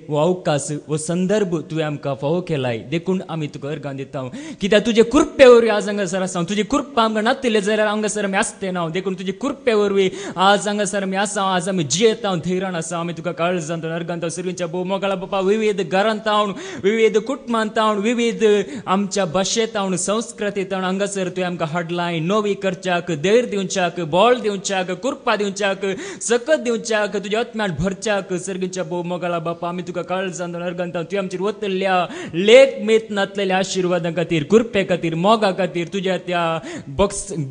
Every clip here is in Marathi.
वो अवकाश वो संदर्भ तुवें आमकां फावो केलाय देखून आमी तुका अर्गां दिता कित्याक तुजे कृपे वरवीं आज हांगासर आसा तुजी कृपा आमकां नासतले जाल्यार हांगासर आमी आसते ना देखून तुजी कृपे वरवीं आज हांगासर आमी आसा आज आमी जियेता धैर्यान आसा आमी तुका काळजांत अर्गांत सर्वींच्या भोव मोगाळा बापा विविध घरांत हांव विविध कुटुंबांत हांव विविध आमच्या भाशेंत हांव संस्कृतींत हांव हांगासर तुवें आमकां हाडलाय नवी करच्याक धैर्य दिवच्याक बळ दिवच्याक कृपा दिवच्याक सकत दिवच्याक तुज्या आत्म्यान भरच्याक सर्गीच्या भोव मोगाळा बापा आमी तुका काळजांत अर्गांत तुवें आमचेर वतल्ल्या लेख मेत नातलेल्या आशिर्वादां खातीर कृपे खातीर मोगा खातीर तुज्या त्या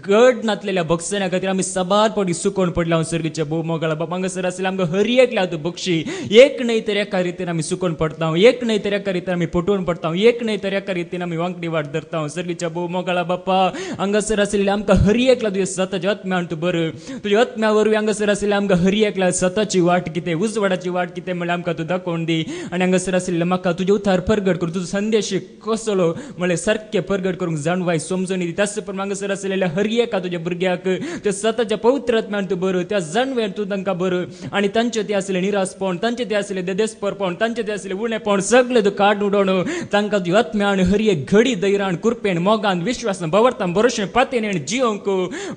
गड नातलेल्या बक्षण्या खातीर आमी सबार पडी सुकोवन पडल्या हांव सर्गीच्या भोव मोगाळा बापा हांगासर आसले आमकां हर एकल्या तूं बक्षी एक न्हय तर एका रितीन आमी सुकोवन पडटा एक न्हय तर एका रितीन आमी पटोवन पडटा एक न्हय तर एका रितीन आमी वांकडी वाट धरता सर्गीच्या भोव मोगाळा बापा हांगासर आसलेल्या आमकां हर एकल्या तुज्या स्वताच्या आत्म्यान तूं बरं तुज्या आत्म्या वरवीं हांगासर आसलेल्या आमकां हर एकल्या स्वताची वाट कितें उजवाडाची वाट कितें म्हणल्यार आमकां तूं दाखोवन दी आनी हांगासर आसलेल्या म्हाका तुजे उतार परगट कर तुजो संदेश कसलो म्हणल्यार सारकें परगट करूंक जाणवाय समजून दी त्याच प्रमाण हांगासर आसलेल्या हर एका तुज्या भुरग्याक त्या स्वताच्या पवित्र आत्म्यान तूं बरं त्या जाणवेन तूं तांकां बरं आनी तांचे ते आसले निरासपण तांचे ते आसले देदेसपरपण तांचे ते आसले उणेपण सगळें तूं काड उडोवन तांकां तुज्या आत्म्यान हर एक घडी दैरान कृपेन मोगान विश्वासान भरतान भरोशेन पातेन आनी जियोंक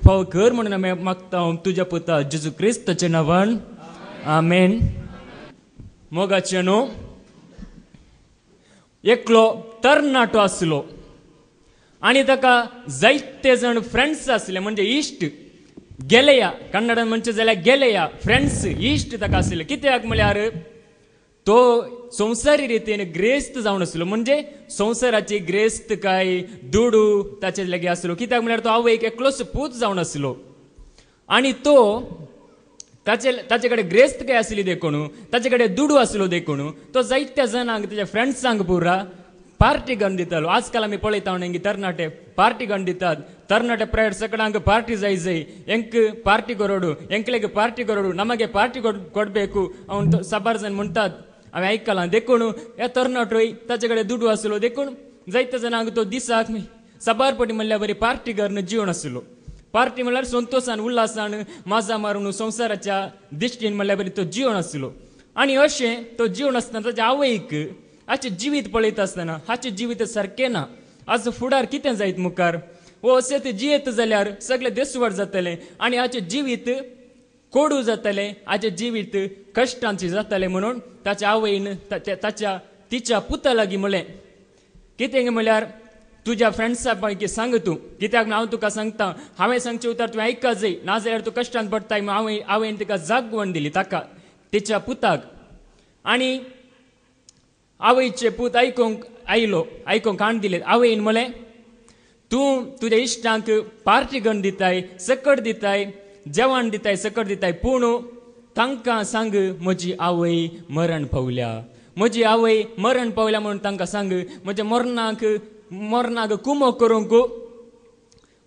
फाव कर म्हणून आमी मागता तुज्या पुता जेजू क्रिस्ताच्या नांवान आमेन. मोगाचे न्हू एकलो तरणाटो आसलो आनी ताका जायते जण फ्रेंड्स आसले म्हणजे इश्ट गेलेया कन्नडान म्हणचे जाल्यार गेलेया फ्रेंड्स इश्ट ताका आसले कित्याक म्हळ्यार तो संवसारी रितीन ग्रेस्त जावन आसलो म्हणजे संवसाराची ग्रेस्त काय दुडू ताचे लागी आसलो कित्याक म्हळ्यार तो आवयक एकलोच पूत जावन आसलो आनी तो ताचे कडेन ग्रेस्त काय आसली देखून ताचे कडेन दुडू आसलो देखून तो जायत्या जाणांक ताच्या फ्रेंड्सांक पुरा पार्टी गण दितालो. आजकाल आमी पळयता म्हणून तरणाटे पार्टी गण दितात तरणाटे प्रायड सगळ्यांक पार्टी जाय हेंक पार्टी करोडू हेंकलेग पार्टी करोडू नಮಗೆ पार्टी ಕೊಡಬೇಕು ಅವನು सबार जण म्हणटात हांवें आयकलां देखून ह्या तरणाटोय ताचे कडेन दुडू आसलो देखून जायत्या जाणांक तो दिसाक सबार पटी म्हणल्यार बरी पार्टी करून जीवन आसलो. पार्टी म्हणल्यार संतोषान उल्हासान माजा मारून संवसाराच्या दिश्टीन म्हणल्यार बरी तो जीवन आसलो आनी अशें तो जीवन आसतना ताच्या आवयक हाचे जिवीत पळयता आसतना हाचे जिवीत सारकें ना आज फुडार कितें जायत मुखार वो अशें ते जियेत जाल्यार सगळें देसवड जातलें आनी हाचें जिवीत कोडू जातलें हाचें जिवीत कश्टांचें जातलें म्हणून ताच्या आवयन तिच्या पुता लागीं म्हळें कितें म्हळ्यार तुज्या फ्रेंड्सा पैकी सांग तूं कित्याक हांव तुका सांगता हांवें सांगचें उतर तुवें आयका जाय नाजाल्यार तूं कश्टांत पडटाय हांवें तिका जागवण दिली ताका तिच्या पुताक आनी आवयचे पूत आयकोंक हाण दिले आवयन म्हळें तूं तुज्या इश्टांक पार्टी गण दिताय सकट दिताय जेवण दिताय सकट दिताय पूण तांकां सांग म्हजी आवय मरण पावल्या म्हजी आवय मरण पावल्या म्हणून तांकां सांग म्हज्या मरणाक कुमो करूंक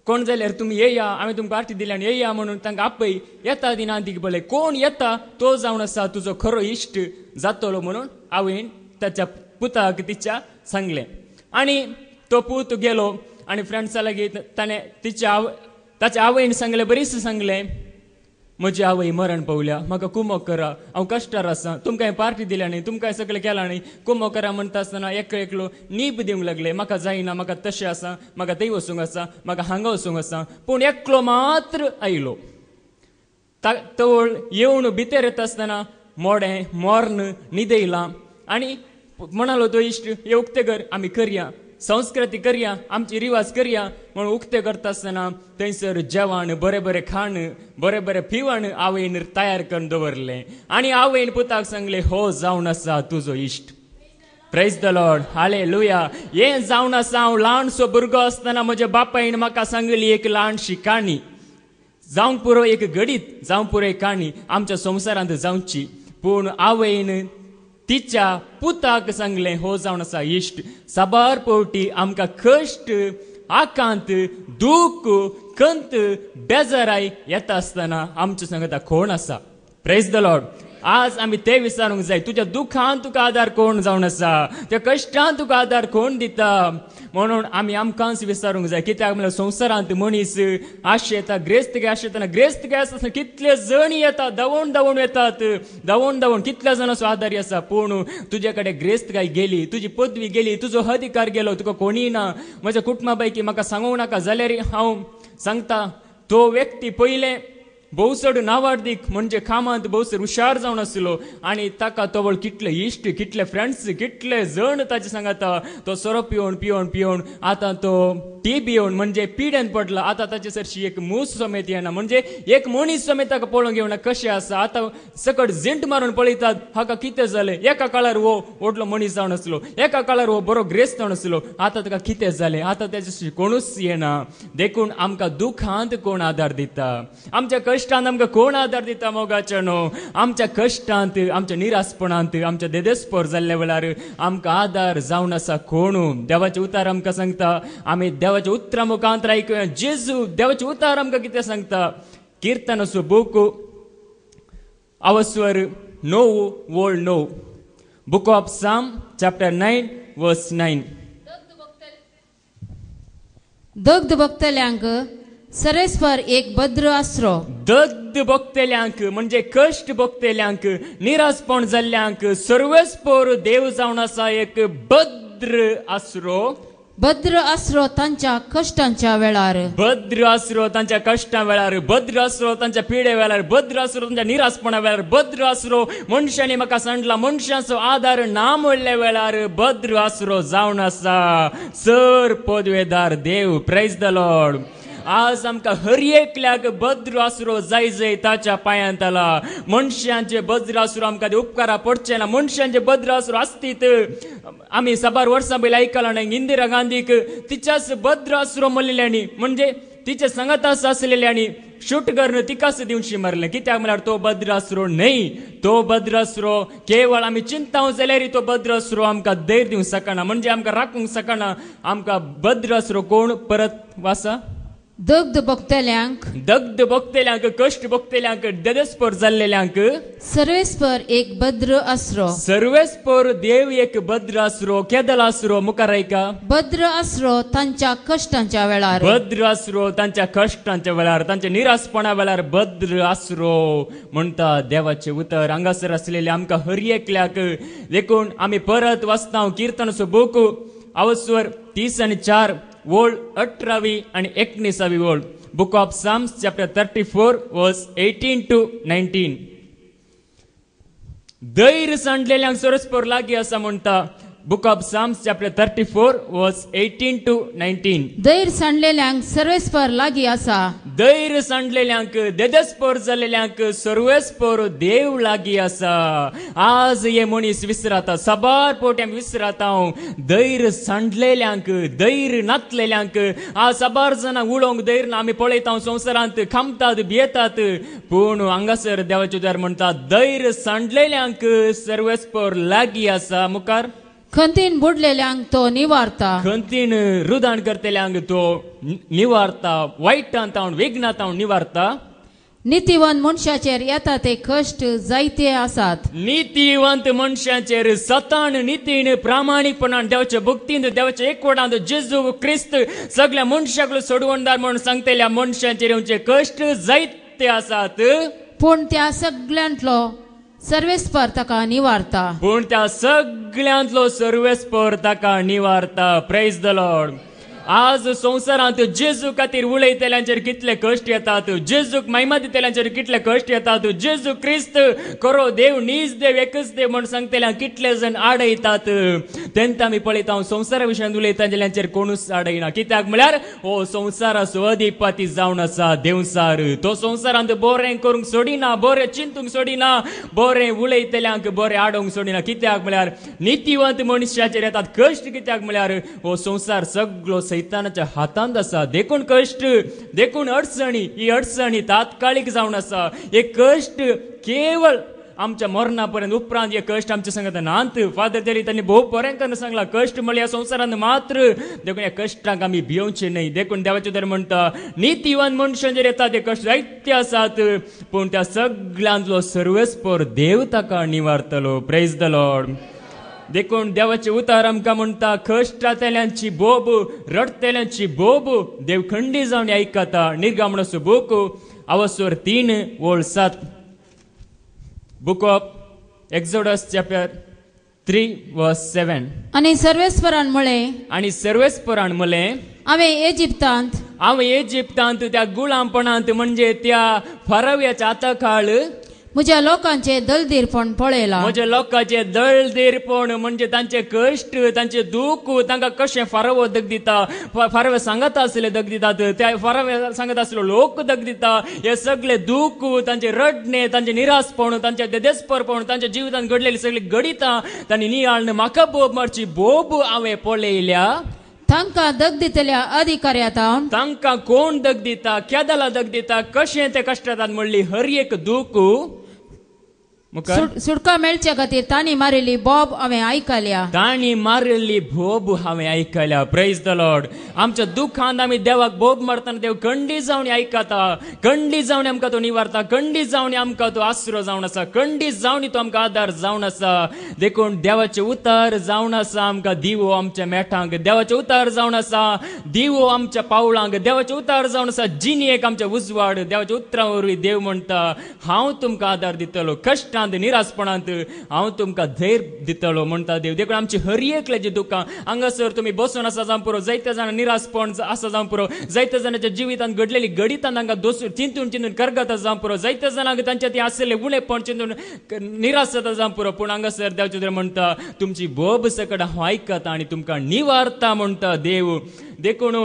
कोण जाल्यार तुमी येया हांवें तुमकां पार्टी दिली आनी येया म्हणून तांकां आपय येता दिना ती बोले कोण येता तो जावन आसा तुजो खरो इश्ट जातलो म्हणून आवयन ताच्या पुताक तिच्या सांगलें आनी तो पूत गेलो आनी फ्रेंड्सा लागीं ताणें ताच्या आवयन सांगलें बरीच सांगलें म्हजी आवय मरण पावल्या म्हाका कुमो करा हांव कश्टार आसा तुमकां पार्टी दिल्या न्ही तुमकां सगळें केलां न्ही कुमो करा म्हणटा आसतना एकलो नीब दिवंक लागले म्हाका जायना म्हाका तशें आसा म्हाका थंय वचूंक आसा म्हाका हांगा वचूंक आसा पूण एकलो मात्र आयलो तवळ येवन भितर येता आसतना मोडें मोर्न न्हिदयलां आनी म्हणालो तो इश्ट हे उक्ते कर आमी करया संस्कृती करया आमची रिवाज करया म्हणून उक्ते करता आसतना थंयसर जेवण बरें बरें खाण बरें बरें पिवण आवयन तयार करून दवरलें आनी आवयन पुताक सांगलें हो जावन आसा तुजो इश्ट. Praise the Lord hallelujah. हें जावन आसा हांव ल्हानसो भुरगो आसतना म्हज्या बापायन म्हाका सांगली एक ल्हानशी काणी जावंक पुरो एक घडीत जावंक पुरो एक काणी आमच्या संवसारांत जावची पूण आवयन तिच्या पुताक सांगलें हो जावन आसा इश्ट. साबार पावटी आमकां कश्ट आकांत दूख खंत बेजाराय येता आसतना आमच्या सांगता कोण आसा. प्रेज द लॉर्ड आज आम्ही ते विचारूंक जाय तुझ्या दुखांत तुका आधार कोण जावन आसा त्या कश्टांत तुका आधार कोण दिता म्हणून आम्ही आमकांच विचारूंक जाय कित्याक म्हळ्यार संवसारांत मनीस आशे येता ग्रेस्त गे आशे येतना ग्रेस्त गे आसतना कितले जण येतात धांवून धांवून येतात धांवून धांवून कितल्या जाणांचो आदारी आसा पूण तुजे कडेन ग्रेस्त गाय गेली तुजी पदवी गेली तुजो अधिकार गेलो तुका कोणी ना म्हज्या कुटुंबा पैकी म्हाका सांगूंक नाका जाल्यार हांव सांगता तो व्यक्ती पयले भोवसड नावार्दीक म्हणजे कामांत भोवसर हुशार जावन आसलो आनी ताका तवळ कितले इश्ट कितले फ्रेंड्स कितले जण ताचे सांगता तो सोरो पिवून पिवून पिवून आतां तो टीबी येवन म्हणजे पिड्यान पडला आतां ताचे सरशी एक मूस समेत येना म्हणजे एक मनीस समेत ताका पळोवंक येवना कशें आसा आतां सकट झिंट मारून पळयतात हाका कितें जालें एका काळार हो व्हडलो मनीस जावन आसलो एका काळार हो बरो ग्रेस्त जावन आसलो आतां ताका कितें जालें आतां ताचे कोणूच येना देखून आमकां दुखांत कोण आदार दिता आमच्या कश्टांत आमकां कोण आदार दिता मोगाच्या न्हू आमच्या कश्टांत आमच्या निरासपणांत आमच्या देदेस्पर जाल्ल्या वेळार आमकां आदार जावन आसा कोण देवाचे उतार आमकां सांगता आमी देवाच्या उतरां मुखांतर आयकुया जेजू देवाचे उतार आमकां कितें सांगता किर्तनाचो बूक आवर 9 word 9 book of Psalm chapter 9 verse 9 दग्ध भक्तल्यांक सर्वेस्पर एक भद्र आसरो दग्ध भक्तेल्यांक म्हणजे कश्ट भक्तेल्यांक निरासपण जाल्ल्यांक सर्वेस्पर देव जावन आसा एक भद्र आसरो तांच्या कश्टांच्या वेळार भद्र आसरो तांच्या कश्टां वेळार भद्र आसरो तांच्या पिडे वेळार भद्र आसरो तांच्या निरासपणा वेळार भद्र आसरो मनशांनी म्हाका सांडला मनशांचो आदार ना म्हणल्या वेळार भद्र आसरो जावन आसा सर पदवेदार देव प्रेज द लॉर्ड आज आमकां हर एकल्याक भद्र आसरो जाय जाय ताच्या पांयांत आला मनशांचे भद्र आसरो आमकां उपकारा पडचे ना मनशांचे भद्र आसरो आसतीत आमी साबार वर्सां पयलीं आयकलां न्ही इंदिरा गांधीक तिच्याच भद्र आसरो मल्लेल्यांनी म्हणजे तिचे सांगातास आसलेल्यांनी शूट करून तिकाच दिवशी मारले कित्याक म्हळ्यार तो भद्र आसरो न्हय तो भद्र आसरो केवळ आमी चिंताव जाल्यार तो भद्र आसरो आमकां धैर्य दिवंक शकना म्हणजे आमकां राखूंक शकना आमकां भद्र आसरो कोण परत वासा दग्ध भक्तेल्यांक कश्ट भक्तेल्यांक देदेस्पर जाल्लेल्यांक सर्वेस्पर एक भद्र आसरो सर्वेस्पर देव एक भद्र आसरो केदल आसरो मुखार ऐका भद्र आसरो तांच्या कश्टांच्या वेळार भद्र आसरो तांच्या कश्टांच्या वेळार तांच्या निरासपणा वेळार भद्र आसरो म्हणटा देवाचे उतर हांगासर आसलेले आमकां हर एकल्याक देखून आमी परत वाचता किर्तनाचो बूक आवर 30 आनी 4 वर्ड 18 आणि 19 word book of Psalms chapter 34 verse 18 to 19 धैर्य सांडलेल्यांक सरस्पर लागी आसा म्हणटा book of Psalms chapter 34 verse 18 to 19 धैर्य सांडलेल्यांक सर्वेस्पर लागी आसा धैर्य सांडलेल्यांक देदेस्पर जाल्लेल्यांक सर्वेस्पर देव लागी आसा आज हे मनीस विसराता साबार पोट्यांक विसराता हांव धैर्य सांडलेल्यांक धैर्य नातलेल्यांक आज साबार जाणां उलोवंक धैर्य ना आमी पळयता संवसारांत खामतात भियेतात पूण हांगासर देवाचे उदार म्हणटा धैर्य सांडलेल्यांक सर्वेस्पर लागी आसा मुखार खंतीन बुडलेल्यांक तो निवारता खंतीन रुदाण करतेल्यांक तो निवारता वायटांत हांव विघ्नांत हांव निवारता नितीवंत मनशाचेर येता ते कश्ट जायते आसात नितीवंत मनशाचेर सतान नितीन प्रामाणिकपणान देवाच्या भक्तीन देवाच्या एकवटांत जेजू क्रिस्त सगळ्या मनशाक सोडवणदार म्हणून सांगतेल्या मनशाचेर येवचे कश्ट जायते आसात पूण त्या सगळ्यांतलो सर्वेस्पर ताका निवारता पूण त्या सगळ्यांतलो सर्वेस्पर ताका निवारता प्रेज द लॉर्ड आज संवसारांत जेजू खातीर उलयतल्यांचेर कितले कश्ट येतात जेजूक महिमा दितल्यांचेर कितले कश्ट येतात जेजू क्रिस्त करो देव नीज देव एकच देव म्हण सांगतल्यांक कितले जण आडयतात तेन्ना आमी पळयता संवसारा विशयान उलयता जाल्यांचेर कोणूच आडयना कित्याक म्हळ्यार हो संवसाराचो अधिपती जावन आसा देवसार तो संवसारांत बरें करूंक सोडिना बरें चिंतूंक सोडिना बरें उलयतल्यांक बरें आडोवंक सोडिना कित्याक म्हळ्यार नितीवंत मनशाचेर येतात कश्ट कित्याक म्हळ्यार हो संवसार सगळो सैतानाच्या हातांत आसा देखून कश्ट देखून अडचणी ही अडचणी तात्काळीक जावन आसा हे कश्ट केवळ आमच्या मरणापर्यंत उपरांत हे कष्ट आमच्या संगत नांत फादर तरी त्यांनी भोव बरेंकन सांगला कष्ट म्हणले या संसारांत मात्र देखून या कष्टांक आमी भिवचे न्हय देखून देवाचे उदार म्हणटा नितीवान मनशां जर येता ते कष्ट जायते आसात पूण त्या सगळ्यांतलो सर्वेस्पर देव ताका निवारतलो प्रेज द लॉर्ड देखून देवाचे उतार आमकां म्हणटा कश्टांतल्यांची बोब रडतल्यांची बोब देव खंडी जावन आयकता निर्गमनाचो बूक अवसर 3:7 बुक ऑफ एक्झोडस चॅप्टर 3:7 आणि सर्वेस्परान म्हळे हांवें इजिप्तांत त्या गुलामपणांत म्हणजे त्या फाराव्याच्या आताखाळ म्हज्या लोकांचे दळदीरपण पळयला म्हज्या लोकांचे दळदीरपण म्हणजे तांचे कश्ट तांचे दूख तांकां कशें फारावो दग दिता फारावे सांगता आसले दग दितात त्या फारावे सांगत आसलो लोक दग दिता हे सगळे दूख तांचे रडणे तांचे निरासपण तांचे देदेसपरपण तांच्या जिवितांत घडलेली सगळी गडितां तांणी नियाळन म्हाका बोब मारची बोब हांवें पळयल्या तांकां दग दितल्या अधिकाऱ्यात तांकां कोण दग दिता केदाला दग दिता कशें ते कश्टांत म्हणली हर एक दूख सुटका मेळच्या खातीर तांणी मारिल्ली बोब हांवें आयकल्या तांणी मारिल्ली बोब हांवें आयकल्या प्रेज द लॉर्ड आमच्या दुखांत आमी देवाक बोब मारतना देव खंडी जावन आयकता खंडी जावन आमकां तो निवारता खंडी जावन आमकां तो आसरो जावन आसा खंडी जावन तो आमकां आदार जावन आसा देखून देवाचे उतार जावन आसा आमकां दिवो आमच्या मेठांक देवाचे उतार जावन आसा दिवो आमच्या पावलांक देवाचे उतार जावन आसा जिणेक आमच्या उजवाड देवाच्या उतरां वरवीं देव म्हणटा हांव तुमकां आदार दितलो कश्टांत निरासपणांत हांव तुमकां धैर्य दितलो म्हणटा देव देखून आमची हर एकल्याची दुखां हांगासर तुमी बसून आसा जावं पुरो जायत्या जाणां निरासपण आसा जावं पुरो जायत्या जाणांच्या जिवितांत घडलेली गडितां तांकां दोसून चिंतून करगता जावं पुरो जायत्या जाणांक तांच्या ती आसलेले उणेपण चिंतून निराश जाता जावं पुरो पूण हांगासर देवचें म्हणटा तुमची बोब सकट हांव आयकता आनी तुमकां निवारता म्हणटा देव देखून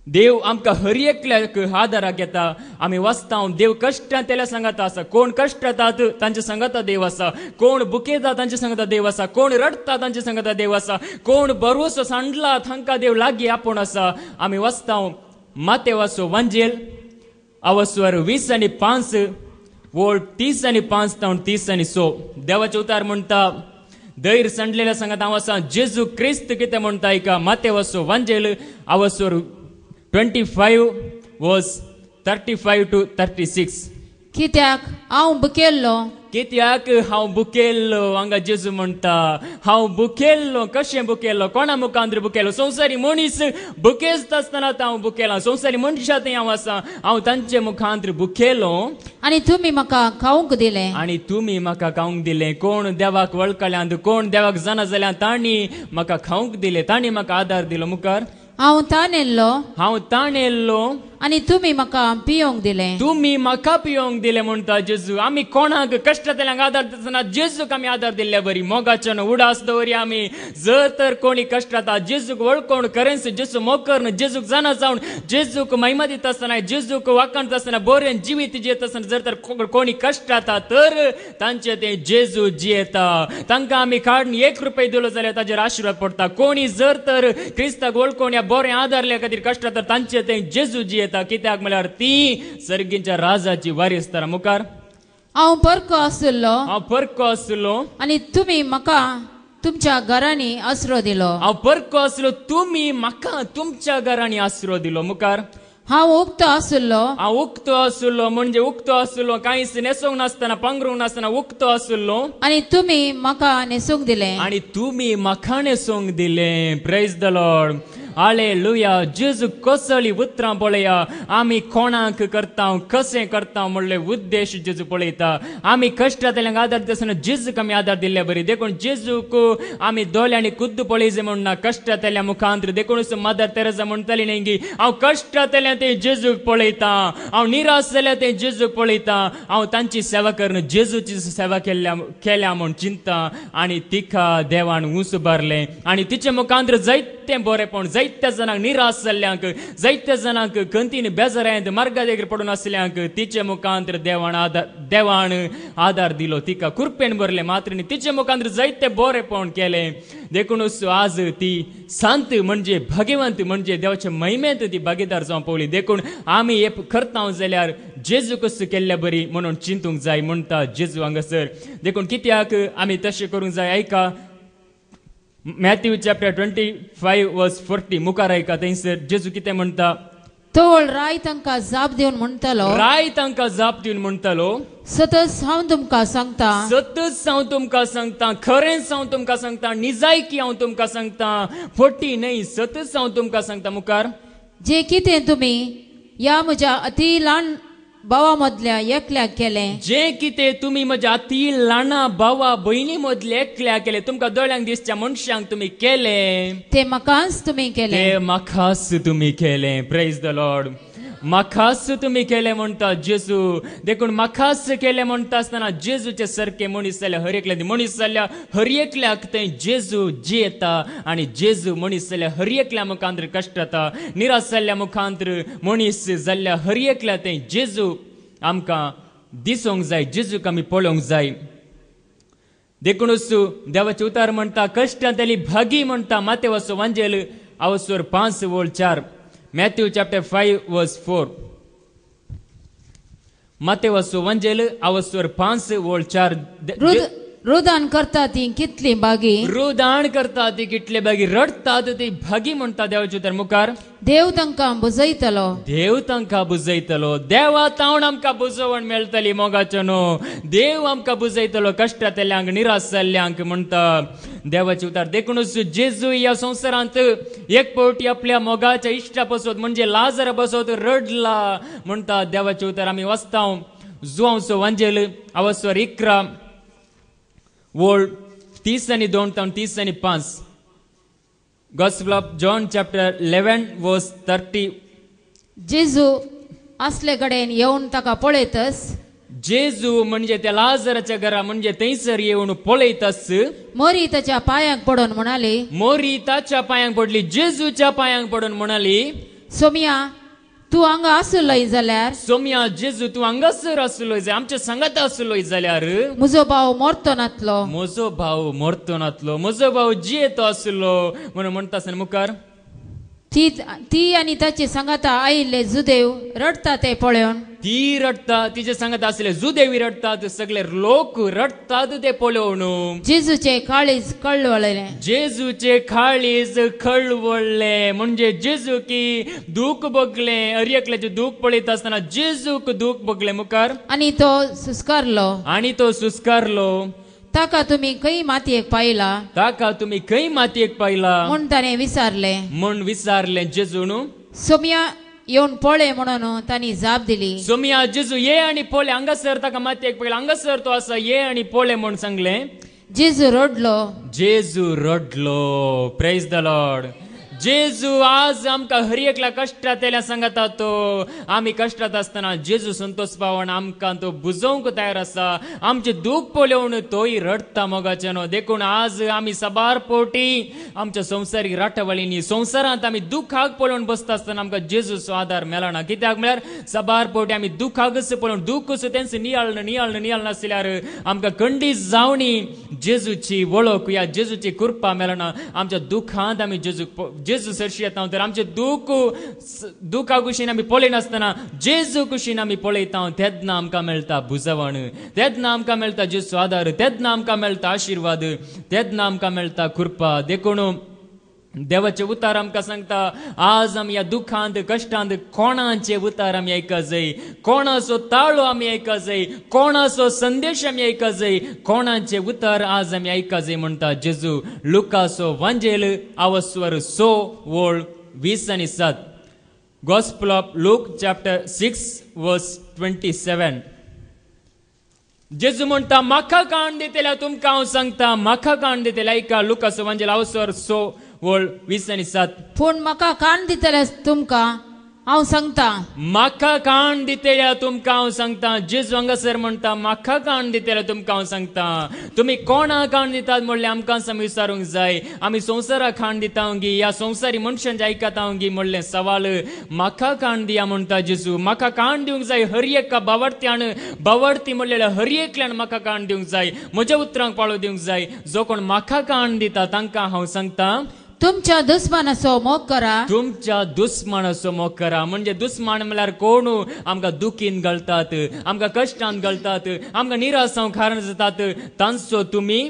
देव आमकां हर एकल्याक आदाराक येता आमी वाचता देव कश्टांत तेल्या सांगता आसा कोण कश्ट येतात तांचे सांगता देव आसा कोण बुकेता तांचे सांगता देव आसा कोण रडता तांचे सांगता देव आसा कोण बरोसो सांडला तांकां देव लागीं आपूण आसा आमी वाचता मातेवाचो वांजेल अवसर 20:5 वोळ 30:5 तावन 30:6 देवाचे उतार म्हणटा धैर्य सांडलेल्या सांगता हांव आसा जेजू क्रिस्त कितें म्हणटा आयका मातेवाचो वांजेल अवसर 25 वर्स 35 to 36 कित्याक हांव बुकेल्लो हांगा जेजू म्हणटा हांव बुकेल्लो कशें बुकेल्लो कोणा मुखांतर बुकेल्लो संवसारी मनीस बुकेस्त आसतना हांव बुकेला संवसारी मनशां थंय हांव आसा हांव तांचे मुखांतर बुकेलो आनी तुमी म्हाका खावंक दिलें कोण देवाक वळखल्यान कोण देवाक जाणा जाल्यार तांणी म्हाका खावंक दिलें तांणी म्हाका आदार दिलो मुखार हांव ताण येल्लो आनी तुमी म्हाका पियोंक दिलें म्हणटा जेजू आमी कोणाक कश्टांतल्यांक आदार दितना जेजूक आमी आदार दिल्ल्या बरी मोगाच्यान उडास दवरी आमी जर तर कोणी कश्ट जाता जेजूक वळखोन करेन्स जेजू मोकरन जेजूक जाणा जावन जेजूक महिमा दिता आसतना जेजूक वाकणता आसतना बरें जिवीत जियेत आसतना जर तर कोणी कश्ट जाता तर तांचे ते जेजू जियेता तांकां आमी काडून 1 रुपया दिलो जाल्यार ताजेर आशिर्वाद पडटा कोणी जर तर क्रिस्ताक वळखोन या बरें आदारल्या खातीर कश्ट तर तांचे ते जेजू जियेता कित्याक म्हळ्यार ती सर्गींच्या राजाची वारीस तर मुखार हांव परको आसलो आनी तुमी म्हाका तुमच्या घरांनी आसरो दिलो हांव परको आसलो तुमी म्हाका तुमच्या घरांनी आसरो दिलो मुखार हांव उक्तो आसलो म्हणजे उक्तो आसलो कांयच नेसूंक नासतना पांघरूंक नासतना उक्तो आसलो आनी तुमी म्हाका नेसूंक दिलें प्रेज द लॉर्ड हालेलुया जेजू कसली उतरां पळया आमी कोणाक करता कशें करता म्हणले उद्देश जेजू पळयता आमी कश्टांतल्यांक आदार दितना जेजूक आमी आदार दिल्ले बरी देखून जेजूक आमी दोळ्यांनी खुद्द पळयचे म्हणना कश्टांतल्या मुखांतर देखून मदर तेरेसा म्हणटाली न्ही की हांव कश्टांतल्या ते जेजूक पळयता हांव निराश जाल्यार ते जेजूक पळयता हांव तांची सेवा करून जेजूची सेवा केल्या म्हूण चिंता आनी तिका देवान ऊस भरलें आनी तिचे मुखांतर जायते जायते बरेपण जायत्या जणांक निराश जाल्ल्यांक जायत्या जणांक खंतीन बेजारायंत मार्गा देगेर पडून आसल्यांक तिचे मुखांतर देवान आदार दिलो तिका कृपेन भरले मात्र तिचे मुखांतर जायते बरेपण केले देखून आज ती संत म्हणजे भाग्यवंत म्हणजे देवाच्या महिमेंत ती भागीदार जावं पवली देखून आमी हे करता जाल्यार जेजू कसो केल्ल्या बरी म्हणून चिंतूंक जाय म्हणटा जेजू हांगासर देखून कित्याक आमी तशें करूंक जाय ऐका मॅथ्यू चॅप्टर 25 वर्स 40 मुखार ऐका थंयसर जेजू कितें म्हणटा तोळ राय तांकां जाप दिवन म्हणटलो राय तांकां जाप दिवन म्हणटलो सतत हांव तुमकां सांगता सतत हांव तुमकां सांगता खरेंच हांव तुमकां सांगता निजायकी हांव तुमकां सांगता फटी न्हय सतत हांव तुमकां सांगता मुखार जे कितें तुमी या म्हज्या अति ल्हान भावा मदल्या एकल्याक केलें जे कितें तुमी म्हज्या अति ल्हाना भावा भयणी मदले एकल्याक केले तुमकां दोळ्यांक दिसच्या मनशांक तुमी केलें ते म्हाकाच तुमी केलें ते म्हाकाच तुमी केलें प्रेज द लॉर्ड म्हाकाच तुमी केलें म्हणटा जेजू देखून म्हाकाच केलें म्हणटा आसतना जेजूचे सारके मनीस जाल्यार हर एकल्या मनीस जाल्यार हर एकल्याक थंय जेजू जियेता आनी जेजू मनीस जाल्यार हर एकल्या मुखांतर कश्ट येता निराश जाल्ल्या मुखांतर मनीस जाल्ल्या हर एकल्या थंय जेजू आमकां दिसूंक जाय जेजूक आमी पळोवंक जाय देखूनच देवाचे उतार म्हणटा कश्टांतली भागी म्हणटा मातेवाचो वांजेल आवसोर 5:4 Matthew chapter 5 verse 4 मातेवाचो वांजेल आवसोर 5:4 रुदान करता ती कितली बागी रुदान करता ती कितले बागी रडतात ती भागी म्हणटा देवाचे उतार मुखार देव तांकां बुजयतलो देव तांकां बुजयतलो देवा तावन आमकां बुजवण मेळटली मोगाचो न्हू देव आमकां बुजयतलो कश्टांतल्यांक निराश जाल्ल्यांक म्हणटा देवाचे उतार देखूनच जेजू ह्या संवसारांत एक फावटी आपल्या मोगाच्या इश्टा बसत म्हणजे लाजर बसत रडला म्हणटा देवाचे उतार आमी वाचता जुआंवचो वांजेल आवसोर 11 word 30:2-30:5 Gospel of John chapter 11 verse 30 जेजू असले कडेन येवन ताका पळयतस जेजू म्हणजे त्या लाजराच्या घरा म्हणजे थंयसर येवन पळयतस मोरी ताच्या पांयांक पडून म्हणाली मोरी ताच्या पांयांक पडली जेजूच्या पांयांक पडून म्हणाली सोमिया तू हांगा आसलोय जाल्यार सोम्या जेजू तू हांगासर आसलोय जाल्यार आमच्या सांगात आसलोय जाल्यार म्हजो भाव मरतो नातलो म्हजो भाव मरतो नातलो म्हजो भाव जियेतो आसलो म्हणून म्हणटा आसतना मुखार ती आनी ताची सांगाता आयिल्ले जुदेव रडता ते पळोवन ती रडता तिचे सांगत आसले जुदेवी रडतात सगळे लोक रडतात ते पळोवन जेजूचे काळीज कळवळले जेजूचे काळीज कळवळले म्हणजे जेजू की दूख बगले अर्यकल्याचे दूख पळयत असताना जेजूक दूख बगले मुखार आणि तो सुस्कारलो ताका तुम्ही खंय मातयेक पायला ताका तुम्ही खंय मातयेक पायला म्हूण ताणें विचारले जेजून सोमिया येवन पळय म्हणून तांणी जाप दिली सोमिया जेजू ये आणि पळय हांगासर ताका मातयेक पायला हांगासर तो आसा ये आणि पळय म्हूण सांगले जेजू रडलो प्रेज द लॉर्ड जेजू आज आमकां हर एकल्या कश्टांतल्या सांगता तो आमी कश्टांत आसतना जेजू संतोष पावण आमकां तो बुजोवंक तयार आसा आमचे दूख पळोवन तोय रडता मोगाचें न्हू देखून आज आमी सबार पोटी आमच्या संवसारीक राटवळींनी संवसारांत आमी दुखाक पळोवन बसता आसतना आमकां जेजूचो आदार मेळना कित्याक म्हळ्यार सबार पोटी आमी दुखाकच पळोवन दूख तेंच नियाळ नासल्यार आमकां खंडीत जावनी जेजूची वळख या जेजूची कृपा मेळना आमच्या दुखांत आमी जेजू सरशी येता तर आमचे दुखा कुशीन आमी पळयनासतना जेजू कुशीन आमी पळयता तेन्ना आमकां मेळटा बुजवण तेन्ना आमकां मेळटा जेजू आदार तेन्ना आमकां मेळटा आशिर्वाद तेन्ना आमकां मेळटा कृपा देखून देवाचे उतार आमकां सांगता आज आमी ह्या दुखांत कश्टांत कोणाचे उतार आमी आयका जाय कोणाचो ताळो आमी आयका जाय कोणाचो संदेश आमी आयका जाय कोणाचे उतार आज आमी आयका जाय म्हणटा जेजू लुकाचो वांजेल आवस्वर 6:20-7 Gospel of Luke chapter 6:27 जेजू म्हणटा म्हाका काण दितल्या तुमकां हांव सांगता म्हाका काण दितल्या ऐका लुकाचो वांजेल आवस्वर 6:20-7 पूण म्हाका कान दितले तुमकां हांव सांगता म्हाका काण दितेल्या तुमकां हांव सांगता. जेजू हांगासर म्हणटा म्हाका काण दितेल्या तुमकां हांव सांगता. तुमी कोणा काण दितात म्हणले आमकां आमी विचारूंक जाय. आमी संवसाराक खाण दिता गी या संवसारी मनशांचे आयकता गी म्हणले सवाल. म्हाका काण दिया म्हणटा जेजू. म्हाका काण दिवंक जाय हर एका बावडत्यान. बावडती म्हणलेल्या हर एकल्यान म्हाका काण दिवंक जाय. म्हज्या उतरांक पाळो दिवंक जाय. जो कोण म्हाका काण दिता तांकां हांव सांगता तुमच्या दुस्मानाचो मोग करा. तुमच्या दुस्मानाचो मोग करा. म्हणजे दुस्मान म्हळ्यार कोण? आमकां दुखीन घालतात, आमकां कश्टान घालतात, आमकां निरासांक कारण जातात. तांचो तुमी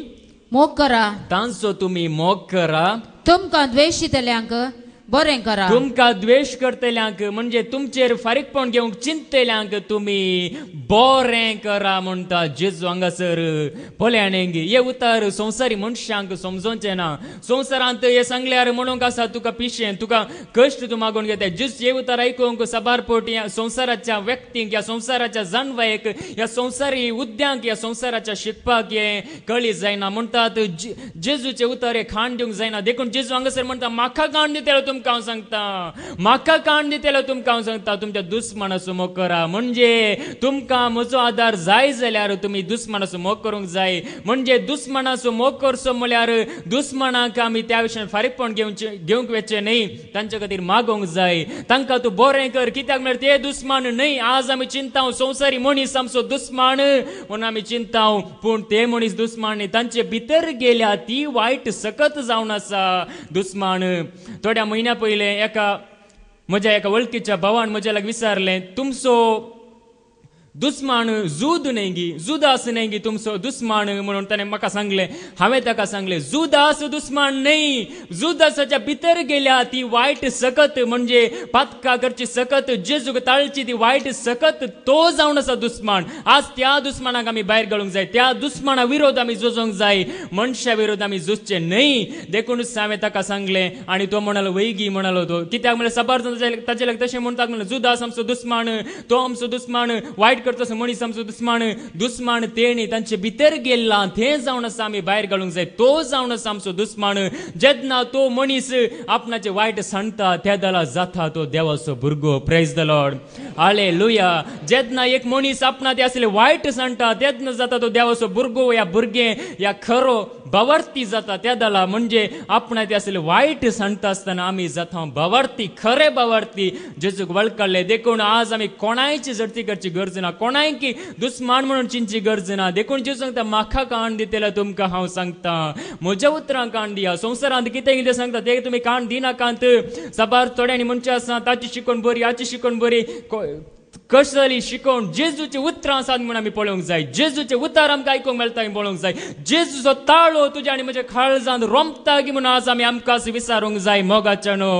मोग करा. तांचो तुमी मोग करा. तुमकां द्वेशितल्यांक बरें करा. तुमकां द्वेष करतल्यांक म्हणजे तुमचेर फारीकपण घेवंक चिंतल्यांक तुमी बरें करा म्हणटा जेजू हांगासर. पोल्याणेंग हे उतार संवसारी मनशांक समजोवचें ना. संवसारांत हे सांगल्यार म्हणूंक आसा तुका पिशें, तुका कश्ट तूं मागून घेता. जेजू हे उतार आयकूंक सबारपोट ह्या संवसाराच्या व्यक्तींक, ह्या संवसाराच्या जानवायक, ह्या संवसारी उद्यांक, ह्या संवसाराच्या शिकपाक हे कळी जायना. म्हणटात जेजूचे उतार हे खाण दिवंक जायना. देखून जेजू हांगासर म्हणटा म्हाका काण दितेलो तुमकां हांव सांगता. म्हाका काण दितेलो तुमकां हांव सांगता तुमच्या दुस्मानाचो मोग करा. म्हणजे तुमकां म्हजो आदार जाय जाल्यार तुमी दुस्मानाचो मोग करूंक जाय. म्हणजे दुस्मानाचो मोग करचो म्हळ्यार दुस्मानाक आमी त्या विशयान फारीकपण घेवंक वेचचें न्हय. तांचे खातीर मागोवंक जाय. तांकां तूं बरें कर. कित्याक म्हळ्यार ते दुस्मान न्हय. आज आमी चिंता संवसारी मनीस आमचो दुस्मान म्हणून आमी चिंता. पूण ते मनीस दुस्मान न्हय. तांचे भितर गेल्या ती वायट सकत जावन आसा दुस्मान. थोड्या म्हयन्या पयले म्हज्या एका वळखीच्या भावान म्हज्या लाग विचारलें तुमचो दुस्मान जूद न्हय गी, जुदास न्हय गी तुमचो दुस्मान म्हणून ताणें म्हाका सांगलें. हांवें ताका सांगलें जुदास दुस्मान न्हय. जुदासाच्या भितर गेल्या ती वायट सकत म्हणजे पातका करची सकत, जेजूक ताळची ती वायट सकत तो जावन आसा दुस्मान. आज त्या दुस्मानाक आमी भायर घालूंक जाय. त्या दुस्माना विरोध आमी झुजोंक जाय. मनशा विरोध आमी झुजचे न्हय. देखूनच हांवें ताका सांगलें. आनी तो म्हणालो वैगी म्हणालो तो. कित्याक म्हळ्यार सबार ताचे लाग तशें म्हणटात म्हणलें जुदास आमचो दुस्मान, तो आमचो दुस्मान, वायट करता मनीस आमचो दुस्मान. दुस्मान ते न्ही. तांचे भितर गेल्ला ते जावन आसा आमी भायर घालूंक जाय. तो जावन आसा आमचो दुस्मान. जेन्ना तो मनीस आपणाचे वायट सांडटा त्या जाल्यार जाता तो देवाचो भुरगो. Praise the Lord. हालेलुया. जेन्ना एक मनीस आपणा ते असले वायट सांडटा तेन्ना जाता तो देवाचो भुरगो या भुरगे या खरो बावर्ती जाता. त्या जाल्यार म्हणजे आपणा ते असले वायट सांडटा आसतना आमी जाता बावर्ती, खरे बावर्ती जेजूक वळखले. देखून आज आमी कोणायची झडती करची गरज ना. कोणाय की दुस्मान म्हणून चिंची गरज ना. देखून जेजू सांगता म्हाका काण दितेल्या तुमकां हांव सांगता. म्हज्या उतरांक काण दिया. संवसारांत कितें कितें सांगता ते तुमी काण दिनाकांत. सबार थोड्यांनी मनशां आसा ताची शिकवण बरी, हाची शिकवण बरी, कशी जाली शिकवण. जेजूचे उतरां आसात म्हणून आमी पळोवंक जाय. जेजूचे उतार आमकां आयकूंक मेळटा पळोवंक जाय. जेजूचो ताळो तुज्या आनी म्हज्या काळजांत रोमता की म्हणून आज आमी आमकांच विचारूंक जाय. मोगाच्यानो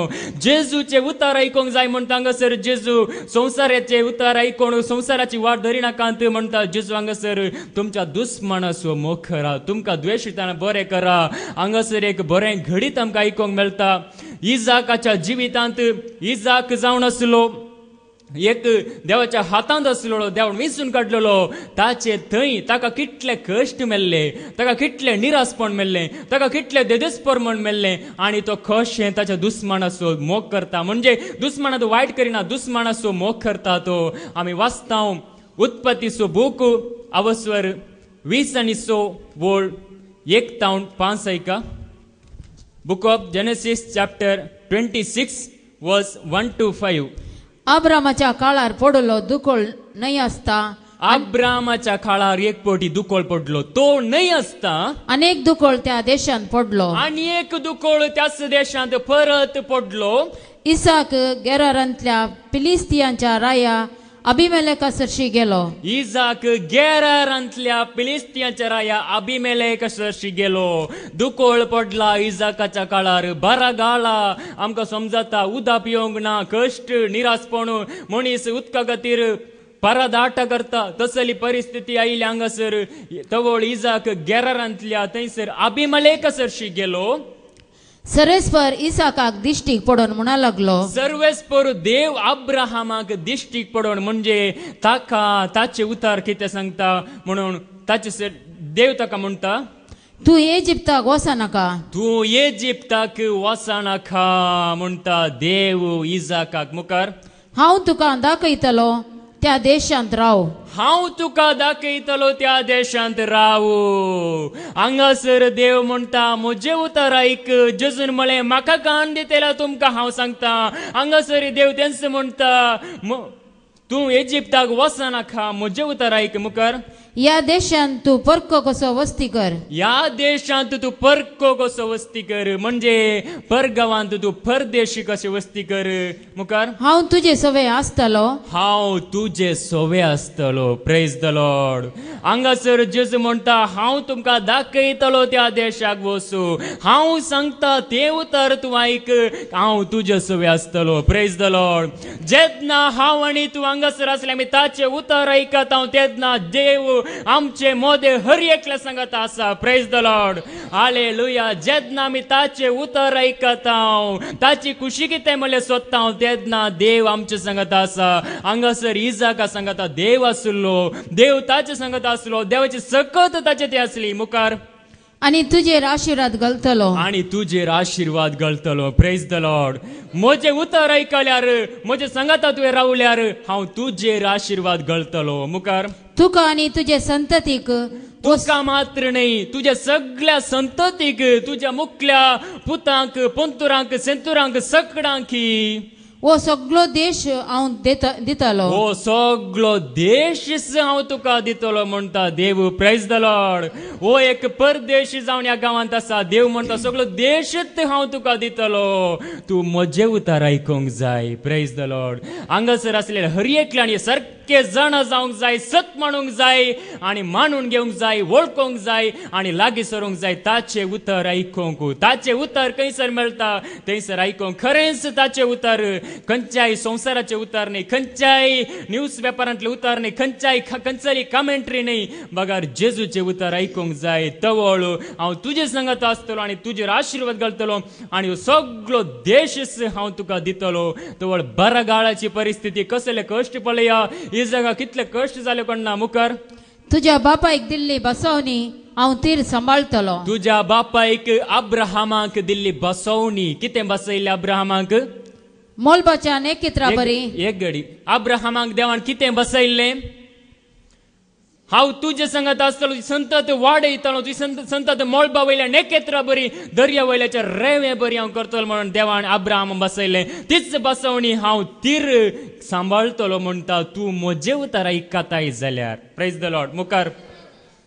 जेजूचे उतार आयकूंक जाय म्हणटा हांगासर जेजू. संवसाराचे उतार आयकून संवसाराची वाट धरिनाकांत म्हणटा जेजू हांगासर तुमच्या दुस्मानाचो मोग करा. तुमकां द्वेशिताना बरें करा. हांगासर एक बरें घडीत आमकां आयकूंक मेळटा. इजाकाच्या जिवितांत इजाक जावन आसलो एक देवाच्या हातांत आसलेलो, देवान विंचून काडलेलो. ताचे थंय ताका कितले कश्ट मेल्ले, ताका कितले निरासपण मेल्ले, ताका कितले देदेसपरमण मेल्ले. आनी तो कशें ताच्या दुस्मानाचो मोग करता. म्हणजे दुस्मानाचो वायट करिना, दुस्मानाचो मोग करता तो. आमी वाचता उत्पत्तीचो बूक अवस्वर 20 आनी 6 वोळ 1 ते 5 ऐका. बुक ऑफ जेनेसिस चॅप्टर 26 वर्स 1 to 5. अब्रामाच्या काळार पडलो दुकोळ न्हय आसता. अब्रामाच्या काळार एक पोटी दुकोळ पडलो. तो न्हय आसता अनेक दुकोळ त्या देशांत पडलो. आनी एक दुकोळ त्याच देशांत परत पडलो. इसाक गेरारांतल्या फिलिस्तियांच्या राया अभिमेलेकासरशी गेलो. इजाक गेरारांतल्या फिलिस्तियांच्या राया अभिमेलेकासरशी गेलो. दुकोळ पडला इजाकाच्या काळार. बरागाळा आमकां समजता. उदक पिवंक ना, कश्ट, निरासपण, मनीस उदका खातीर परदाट करता. तसली परिस्थिती आयली हांगासर. तवळ इजाक गेरारांतल्या थंयसर अभिमेलेकासरशी गेलो. सर्वेस्पर इसाकाक दिश्टीक पडोन म्हणा लागलो. सर्वेस्पर देव अब्राहामाक दिश्टीक पडोन म्हणजे ताका ताचे उतार कितें सांगता म्हणून ताचे देव ताका म्हणटा तू इजिप्ताक वचनाका. तू इजिप्ताक वचनाका म्हणटा देव इजाकाक. मुखार हांव तुका दाखयतलो त्या देशांत राव. हांव तुका दाखयतलो त्या देशांत रावू. हांगासर देव म्हणटा म्हजे उतर ऐक. जेजून म्हळें म्हाका कान दितेल्या तुमकां हांव सांगता. हांगासर देव तेंच म्हणटा तूं इजिप्ताक वचनाका. म्हजे उतर ऐक. मुखार या देशांत तूं परको कसो वस्ती कर. या देशांत तूं परको कसो वस्ती कर. म्हणजे परगांवांत तूं परदेशी कशें वस्ती कर. मुखार हांव तुजे सवे आसतलो. हांव तुजे सोवे आसतलो. Praise the Lord. हांगासर जेजू म्हणटा हांव तुमकां दाखयतलो त्या देशाक वचू. हांव सांगता तें उतर तूं ऐक. हांव तुजे सोवे आसतलो. Praise the Lord. जेन्ना हांव आनी तूं हांगासर आसले आमी ताचे उतर ऐकत हांव तेन्ना देव आमचे मोदे हर एकल्या सांगत आसा. Praise the Lord. हालेलुया. जेन्ना आमी ताचे उतर ऐकत हांव ताची खुशी कितें म्हणलें सोदता हांव तेन्ना देव आमचे सांगत आसा. हांगासर इजाका सांगता देव आसलो. देव ताचे सांगत आसलो. देवाची सकत ताचे ती आसली. मुखार आनी तुजेर आशिर्वाद घालतलो. आणि तुजेर आशीर्वाद घालतलो. Praise the Lord. म्हजे उतर ऐकल्यार म्हजे सांगता तुवें रावल्यार हांव तुजेर आशीर्वाद घालतलो. मुखार तुका आनी तुजे संततीक तुका मात्र न्ही तुझ्या सगळ्या संततीक तुझ्या मुखल्या पुतांक पंतुरांक सेंतुरांक सगळ्यांकी वो सगळो देश हांव दितलो. हो सगळो देश हांव तुका दितलो म्हणटा देव. Praise the Lord. हो एक परदेश जावन ह्या गांवांत आसा. देव म्हणटा सगळो देशच हांव तुका दितलो. तूं म्हजे उतर आयकूंक जाय. Praise the Lord. हांगासर आसलेले हर एकल्यान सारखे जाणा जावंक जाय. सत मानूंक जाय आनी मानून घेवंक जाय. वळखूंक जाय आनी लागीं सरूंक जाय. ताचे उतर आयकूंक. ताचे उतर खंयसर मेळटा थंयसर आयकूंक. खरेंच ताचे उतर खंयच्याय संवसाराचे उतर न्ही. खंयच्याय न्यूज पेपरांतले उतर न्ही. खंयच्याय कमेंट्री न्ही. बगार जेजूचे उतर आयकूंक जाय. तवळ हांव तुजे सांगत आसतलो आनी तुजेर आशिर्वाद घालतलो आनी सगळो देश हांव तुका दितलो. तवळ बरगाळाची परिस्थिती कसले कश्ट पळया. ही जागा कितले कश्ट जाले कोणा. मुखार तुज्या बापायक दिल्ली बसवणी हांव तीर सांबाळतलो. तुज्या बापायक अब्राहमाक दिल्ली बसवणी. कितें बसयले अब्राहमाक. मोलबाच्या नेकित्रा बरी. एक घडी. अब्राहमाक देवान कितें बसयल्लें. हांव तुजे सांगत आसतलो. संतत वाडयतलो. तुजी संतत मोळबा वयल्या नेकेत्रा बरी दर्या वयल्याच्या रेवे बरी हांव करतलो म्हणून देवान अब्राहम बसयलें. तीच बसवणी हांव तीर सांबाळतलो म्हणटा. तूं म्हजे उतर आयकताय जाल्यार. Praise the Lord. मुखार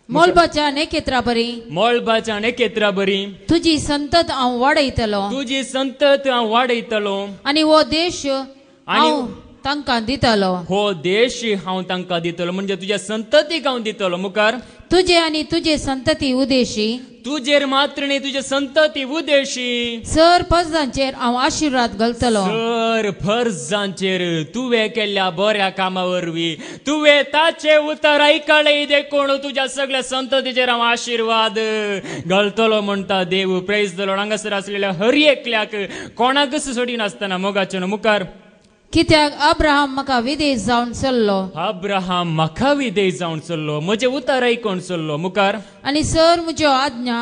मोलबाच्या नेकित्रा बरी. मोळबाच्या नेकेत्रा बरी तुजी संतत हांव वाडयतलो. तुजी संतत हांव वाडयतलो आनी वो देश हांव तांकां दितलो. हो देश हांव तांकां दितलो. म्हणजे तुज्या संततीक हांव दितलो. मुखार तुजे आनी तुजे संतती उदेशी. तुजेर मात्र न्ही तुजे संतती उदेशी. सर फर्जांचेर हांव आशिर्वाद घालतलो. सर फर्जांचेर तुवें केल्ल्या बऱ्या कामा वरवीं तुवें ताचे उतर आयकलें देखून तुज्या सगळ्या संततीचेर हांव आशिर्वाद घालतलो म्हणटा देव. Praise the Lord. हांगासर आसलेल्या हर एकल्याक कोणाकच सोडिनासतना मोगाचे मुखार. कित्याक अब्राहम म्हाका विदेश जावन चल्लो. अब्राहम म्हाका विदेश जावन चल्लो. म्हजे उतर आयकून चल्लो. मुखार आनी सर म्हज्यो आज्ञा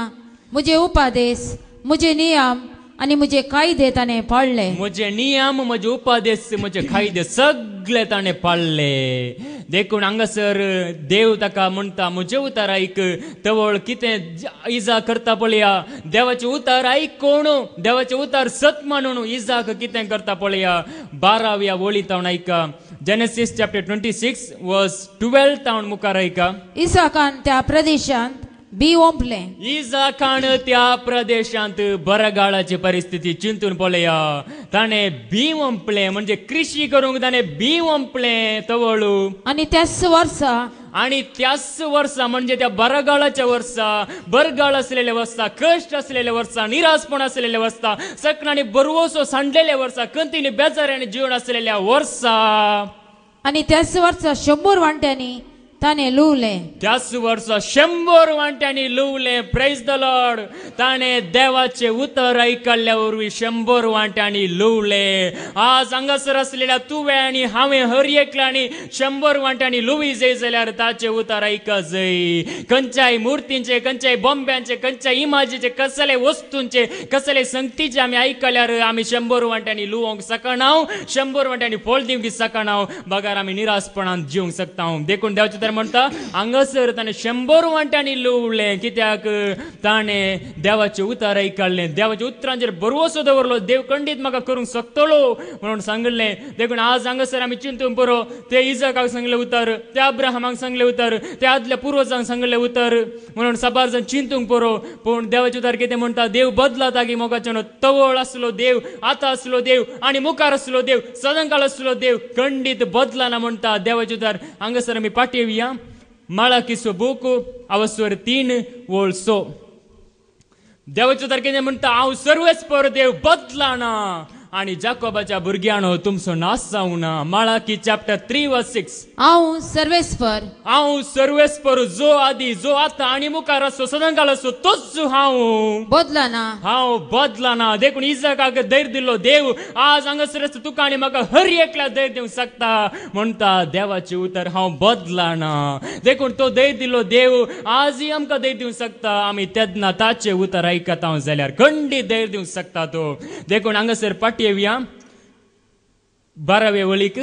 म्हजे उपादेश म्हजे नियम आनी म्हजे कायदे ताणें पाळले. म्हजे नियम म्हजे उपादेश म्हजे कायदे सगळे ताणें पाळले. देखून हांगासर देव ताका म्हणटा म्हजे उतर आयक. तवळ कितें इजा करता पळया. देवाचे उतर आयकून देवाचे उतर सत मानून इजाक कितें करता पळया. 12व्या वळींत हांव आयका. जेनेसीस चॅप्टर 26 वर्स 12 हांव मुखार आयका. इसाकान त्या प्रदेशांत बी ओंपले. इजाकान त्या प्रदेशांत बरगाळाची परिस्थिती चिंतून पळया. ताणें बी ओंपलें म्हणजे कृषी करूंक ताणें बी ओंपलें. तवळू आनी त्याच वर्सा आणि त्याच वर्सा म्हणजे त्या बरगाळाच्या वर्सा बरगाळ असलेले वर्सा कष्ट असलेले वर्सा निराशपण असलेले वर्सा सकणाने बरवसो सांडलेले वर्सा कंतीने बेजाऱ्याने जीवन असलेल्या वर्सा आनी त्याच वर्सा 100 वांट्यांनी ताणे लुवले. त्याच वर्सा 100 वांट्यांनी लुवले. Praise the lord. ताणे देवाचे उतर ऐकल्या वरवीं 100 वांट्यांनी लुवले. आज हांगासर असलेल्या तुवें आनी हांवें हर एकल्यानी 100 वांट्यांनी लुवी जाय जाल्यार ताचे उतर ऐका जाय. खंयच्याय मुर्तींचे, खंयच्याय बोंब्यांचे, खंयच्याय इमाजीचे, कसले वस्तूंचे, कसले संगतीचे आमी ऐकल्यार आमी 100 वांट्यांनी लुवंक शकना. 100 वांट्यांनी फळ दिवंक शकना. बगार आमी निराशपणान जिवंक शकता. देखून देवाचे तर म्हणटा हांगासर ताणें 100 वांट्यांनी लुवलें. कित्याक ताणें देवाचें उतर ऐकलें. देवाच्या उतरांचेर भरवसो दवरलो. देव खंडीत म्हाका करूंक शकतलो म्हणून सांगलें. देखून आज हांगासर आमी चिंतून पळोव. ते इजाकाक सांगलें उतर, ते अब्राहमाक सांगलें उतर, ते आदल्या पुर्वजांक सांगलें उतर म्हणून साबार जण चिंतूंक पळोव. पूण देवाचे उतर कितें म्हणटा? देव बदलता की मोगाचें तवळ आसलो देव, आतां आसलो देव आनी मुखार आसलो देव, सदांकाळ आसलो देव, खंडीत बदलना म्हणटा देवाचे उतर. हांगासर आमी पाटी येवया. माळाकीचो बूक अवस्वर 3 ओळ 6. देवाचे उतर कितें म्हणटा? हांव सर्वेस्पर देव, बदलना आणि जाकोबाच्या भुरग्यांनो तुमचो नाश जावं ना. माळाकी चॅप्टर 3 वर्स 6. हांव सर्वेस्पर, हांव सर्वेस्पर, जो आदी, जो आतां आनी मुखार आसो, सदांकाळ आसो, तोच हांव, बदलना. हांव बदलना. देखून इजाकाक धैर्य दिलो देव. आज हांगासर तुका आनी म्हाका हर एकल्या धैर्य दिवंक शकता म्हणटा देवाचे उतर. हांव बदलना. देखून तो धैर्य दिलो देव आजय आमकां धैर्य दिवंक शकता. आमी तेन्ना ताचे उतर आयकता जाल्यार खंडीत धैर्य दिवंक शकता तो. देखून हांगासर पाटी येवया 12व्या वळीक.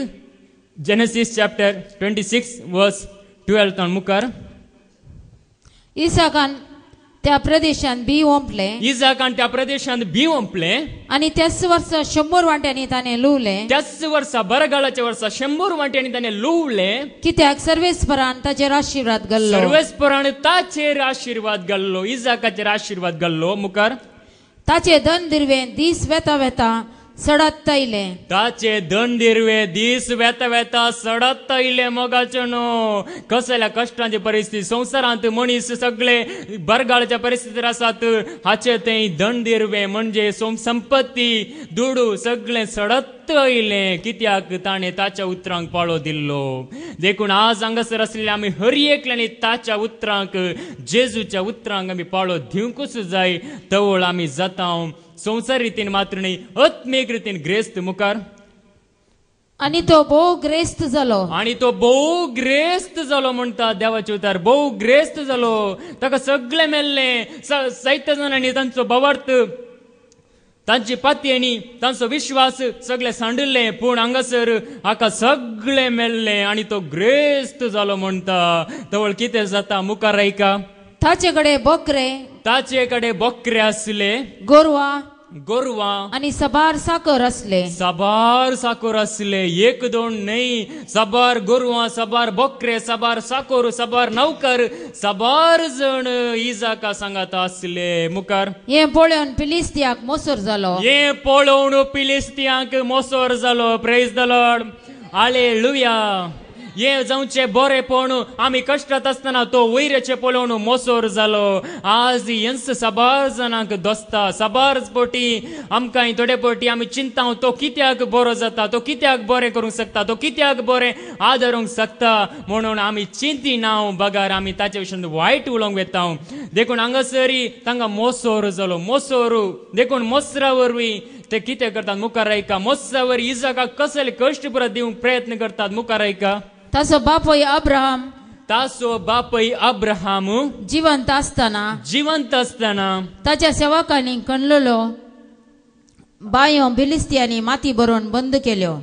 जेनेसीस चॅप्टर 26 वर्स 12 तान मुखार. इसाकान त्या प्रदेशांत बी ओंपले. इजाकान त्या प्रदेशांत बी ओंपले. आणि त्याच वर्सा 100 वांट्यांनी ताणें लुवले. त्याच वर्सा बरगाळाच्या वर्सा 100 वांट्यांनी ताणें लुवले. कित्याक सर्वेस्परान ताचेर आशीर्वाद घाल्लो. सर्वेस्परान ताचेर आशीर्वाद घाल्लो. इजाकाचेर आशीर्वाद घाल्लो. मुखार. ताचे धन दिरवे दीस वेता वेता सडत आयले. ताचे धन दिरवे दीस वेता वेता सडत आयले. मोगाचे न्हू. कसल्या कश्टांची परिस्थिती संवसारांत मनीस सगळे बरगाळच्या परिस्थितीर आसात. हाचे ते धन दिरवे म्हणजे संपत्ती दुडू सगळे सडत आयले. कित्याक ताणें ताच्या उतरांक पाळो दिल्लो. देखून आज हांगासर आसलेले आमी हर एकल्यानी ताच्या उतरांक, जेजूच्या उतरांक आमी पाळो दिवंकूच जाय. तवळ आमी जाता. संसार रितीन मात्र न्ही, आत्मीक रितीन ग्रेस्त. मुखार. आणि तो भोव ग्रेस्त जालो. आणि तो भोव ग्रेस्त जालो म्हणटा देवाचे उतर. भोव ग्रेस्त जालो. ताका सगळे मेल्ले. 70 जाणांनी तांचो भावार्थ, तांची पातयेनी, तांचो विश्वास सगळे सांडले. पूण हांगासर हाका सगळे मेल्ले आणि तो ग्रेस्त जालो म्हणटा. तवळ कितें जाता? मुखार ऐका. ताचे कडेन बकरे, ताचे कडेन बकरे आसले, गोरवां आणि सबार साकर असले. सबार साकोर असले. 1-2 न्हय, सबार गोरवां, सबार बकरे, सबार साकोर, सबार नौकर, सबार जण इजाका सांगात असले. मुखार. हे पळोवन फिलिस्तियाक मोसोर जालो. हे पळोवन फिलिस्तियांक मोसोर जालो. Praise the Lord. हालेलुया. हे जावचे बरेपण आमी कश्टात आसतना तो वैराचे पळोवन मोसोर जालो. आज हेंच सबार जाणांक दोस्ता. सबार पोटी आमकां थोडे पोटी आमी चिंता तो कित्याक बरो जाता, तो कित्याक बरें करूंक शकता, तो कित्याक बरें आदारूंक शकता म्हणून आमी चिंती ना. बगार आमी ताचे विशीं वायट उलोवंक वेता. देखून हांगासरी तांकां मोसोर जालो. मोसोर देखून मोसरा वरवीं ते कितें करतात? मुखार ऐका. मोसरा वरवीं इजाकाक कसले कश्ट परत दिवंक प्रयत्न करतात. मुखार ऐका. ताचो बापूय अब्राहम, ताचो बापूय अब्राहम जिवंत असताना ताच्या सेवकांनी कणलेलो बायो फिलिस्तियांनी माती भरून बंद केल्यो.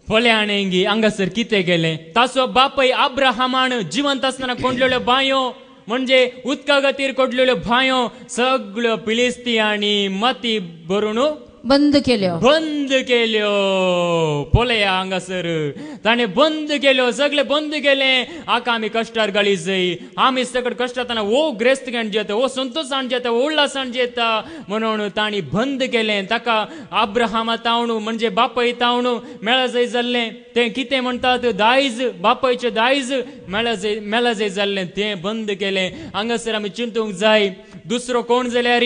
फोल्याणेंगी हांगासर कितें केलें? ताचो बापूय अब्राहमान जिवंत आसतना कोंडलेल्यो बांयो म्हणजे उदका खातीर कोडलेल्यो बांयो सगळ्यो फिलिस्तियांनी माती भरून बंद केल्यो. पळया हांगासर ताणें बंद केल्यो. सगळे बंद केले. हाका आमी कश्टार घाली जाय. आमी सगळे कश्टातना वो ग्रेस्तकान जेता, वो संतोशान जेता, वो उल्हासान जेता म्हणून तांणी बंद केलें. ताका अब्राहमा तावणू म्हणजे बापाय तावणू मेळा जाय जाल्लें. तें कितें म्हणटात? दायज, बापायचें दायज मेळा जाय जाल्लें तें बंद केलें. हांगासर आमी चिंतूंक जाय दुसरो कोण जाल्यार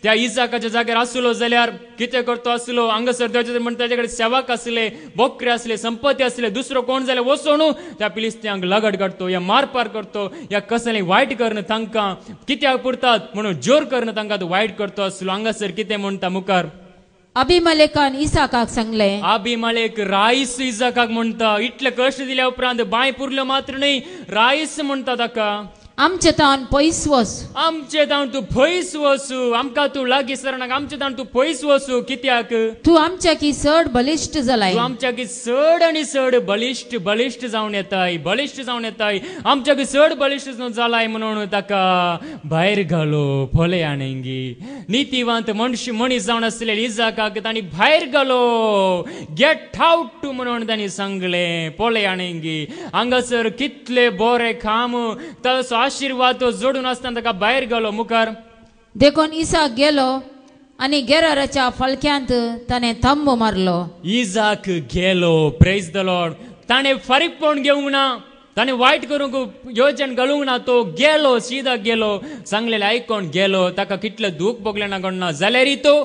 त्या इसाकाच्या जाग्यार आसलो जाल्यार कितें करतो आसलो हांगासर म्हणटा ताचे सेवक आसले बोकरे आसले संपत्ती आसले दुसरो कोण जाल्यार वचोन त्या फिलिस्त्यांक लगड काडतो या मारपार करतो या कसलें वायट करून तांकां कित्याक पुरतात म्हणून जोर करून तांकां तो वायट करतो आसलो हांगासर कितें म्हणटा मुखार अभिमलेकान इसाकाक सांगले अभिमलेक राईस इसाकाक म्हणटा इतले कश्ट दिल्या उपरांत बांय पुरल्यो मात्र न्ही राईस म्हणटा ताका आमचे तावन पयस वच आमचे जावन तूं पयस वचू आमकां तूं लागीं सरनाक आमचे जावन तूं पयस वचू कित्याक तूं आमच्या की चड बलिश्ट जालाय तूं आमच्या की चड आनी चड बलिश्ट जावन येताय बलिश्ट जावन येताय आमच्या की चड बलिश्ट जालाय म्हणून ताका भायर घालो फोले आणेंगी नितीवंत मनीस जावन आसले इसाकाक तांणी भायर घालो गेट आउट म्हणून तांणी सांगलें पोले आणेंगी हांगासर कितले बरे काम तसो आशीर्वाद तो जोडून आसतना ताका भायर घालो मुखार देखून इसाक गेलो आणि गेराराच्या फलक्यांत ताणें थंब मारलो इसाक गेलो प्रेज द लॉर्ड ताणें फारीकपण घेवंक ना ताणें वायट करूंक योजन घालूंक ना तो गेलो सीधा गेलो सांगलेलें आयकोन गेलो ताका कितलें दूख भोगलें ना गणना जाल्यार तो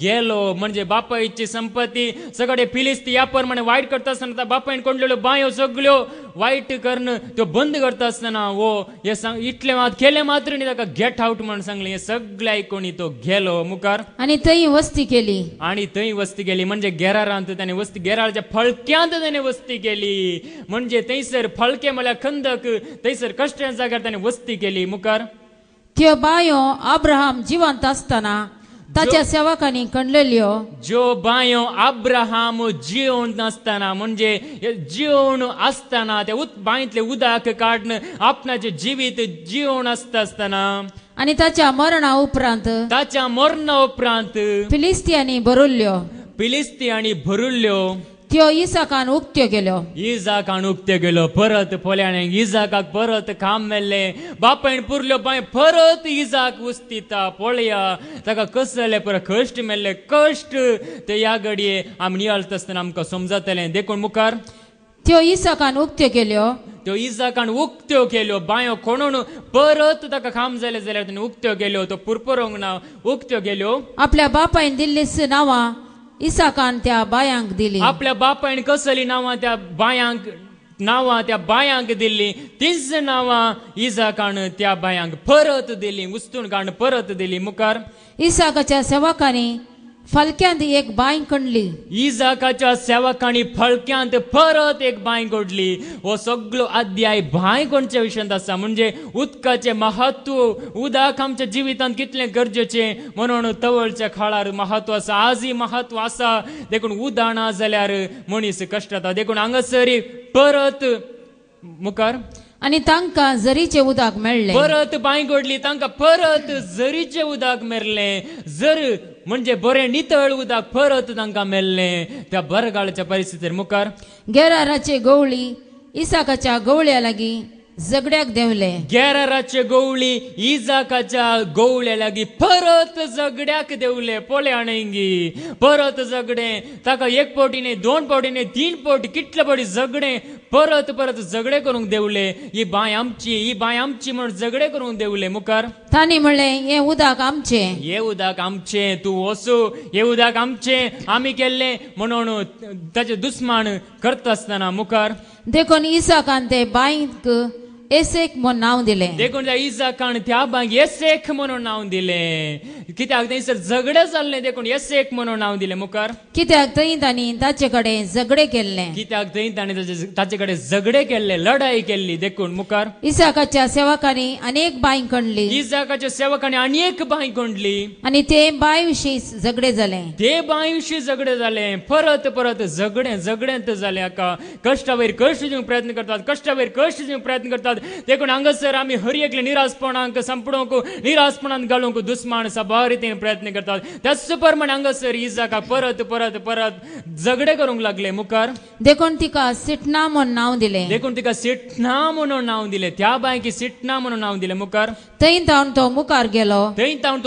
गेलो म्हणजे बापायची संपत्ती सगळे फिलिस्ती या प्रमाणे वायट करता आसतना बापायन कोणल्यो बांयो सगळ्यो वायट करून त्यो बंद करता आसतना वो हे इतले मात केले मात्र न्ही ताका गेट आउट म्हणून सांगलें हे सगळे आयकोन तो गेलो मुखार आणि थंय वस्ती केली आणि थंय वस्ती केली म्हणजे गेरारांत ताणें वस्ती गेराराच्या फळक्यांत ताणें वस्ती केली म्हणजे थंयसर फळके म्हळ्यार खंदक थंयसर कश्टाच्या जाग्यार ताणें वस्ती केली मुखार त्यो बायो अब्राहम जिवंत आसतना ताच्या सेवकांनी कणलेल्यो ज्यो बायो अब्राहम जिवन आसतना म्हणजे जिवन आसतना त्या बांयतले उदक काडन आपणाचे जिवीत जिवन आसतना आणि ताच्या मरणा उपरांत ताच्या मरणा उपरांत फिलिस्तियांनी भरुल्ल्यो त्यो इसाकान उक्त्यो गेल्यो इसाकान उक्त्यो गेलो परत पोल्याने इसाकाक परत काम मेल्लें बापायन पुरल्यो बाय परत इसाक उस्तिता पळया ताका कसले पर कश्ट मेल्ले कश्ट ते ह्या घडये आमी नियाळत आसतना आमकां समजतलें देखून मुखार त्यो इसाकान उक्त्यो केल्यो त्यो इसाकान उक्त्यो केल्यो बायो कोणून परत ताका काम जालें जाल्यार ताणें उक्त्यो केल्यो तो पुरपरोंक ना उक्त्यो गेल्यो आपल्या बापायन दिल्लीस नांवां इसाकान त्या बायांक दिली आपल्या बापायन कसली नांवां त्या बायांक दिल्ली तीच नांवां इसाकान त्या बायांक परत दिली उस्तून काडून परत दिली मुखार इसाकाच्या सेवकांनी फलक्यांत एक बांय कणली इसाकाच्या सेवकांनी फळक्यांत परत एक बांय कोडली हो सगळो अध्याय बांय कोणच्या विशयांत आसा म्हणजे उदकाचे महत्व उदक आमच्या जिवितांत कितलें गरजेचें म्हणून तवळच्या काळार महत्व आसा आजय महत्व आसा देखून उदक ना जाल्यार मनीस कश्टाता देखून हांगासर परत मुखार आणि तांकां झरीचे उदक मेळ्ळें परत बांय घडली तांकां परत झरीचे उदक मेळ्ळें झर म्हणजे बरें नितळ उदक परत तांकां मेळ्ळें त्या बरगाळच्या परिस्थितीर मुखार गेराराचे गवळी इसाकाच्या गवळ्या लागीं झगड्याक देवले गेराराचे गवळी इसाकाच्या गवळ्या लागीं परत झगड्याक देवले पोले आणेंगी परत झगडे ताका एक फावटी न्ही दोन फावटी न्ही तीन फावटी कितले फावटी झगडे परत झगडे करूंक देवले ही बांय आमची म्हणून झगडे करूंक देवले मुखार तांणी म्हणलें हे उदक आमचें तूं वचू हे उदक आमचें आमी केल्लें म्हणून ताचे दुस्मान करता आसतना मुखार देखून इसाकान ते बांयक एसेक म्हणून नांव दिलें देखून त्या इसाकान त्या बांयक एसेक म्हणून नांव दिलें कित्याक थंयसर झगडे जाल्ले देखून एसेक म्हणून नांव दिलें मुखार कित्याक थंय तांणी ताचे कडेन झगडे केल्ले कित्याक थंय ताणें ताचे कडेन झगडे केल्ले लढाई केल्ली देखून मुखार इसाकाच्या सेवकांनी अनेक बांय कणली इसाकाच्या सेवकांनी आनी एक बांय कोंडली आणि ते बांय विशीं झगडे जाले ते बांय विशीं झगडे जाले परत झगडेंत जाले हाका कश्टावयर कश्ट दिवंक प्रयत्न करतात देखून हांगासर आमी हर एकले निराशपणांक संपडोवंक निराशपणांत घालूंक दुस्मान सभा रितीन प्रयत्न करतात त्याच प्रमाणे हांगासर इसाकाक परत झगडे करूंक लागले मुखार देखून तिका सिटना म्हणून नांव दिलें त्या बांयकी सिटना म्हणून नांव दिलें मुखार थंय तावन तो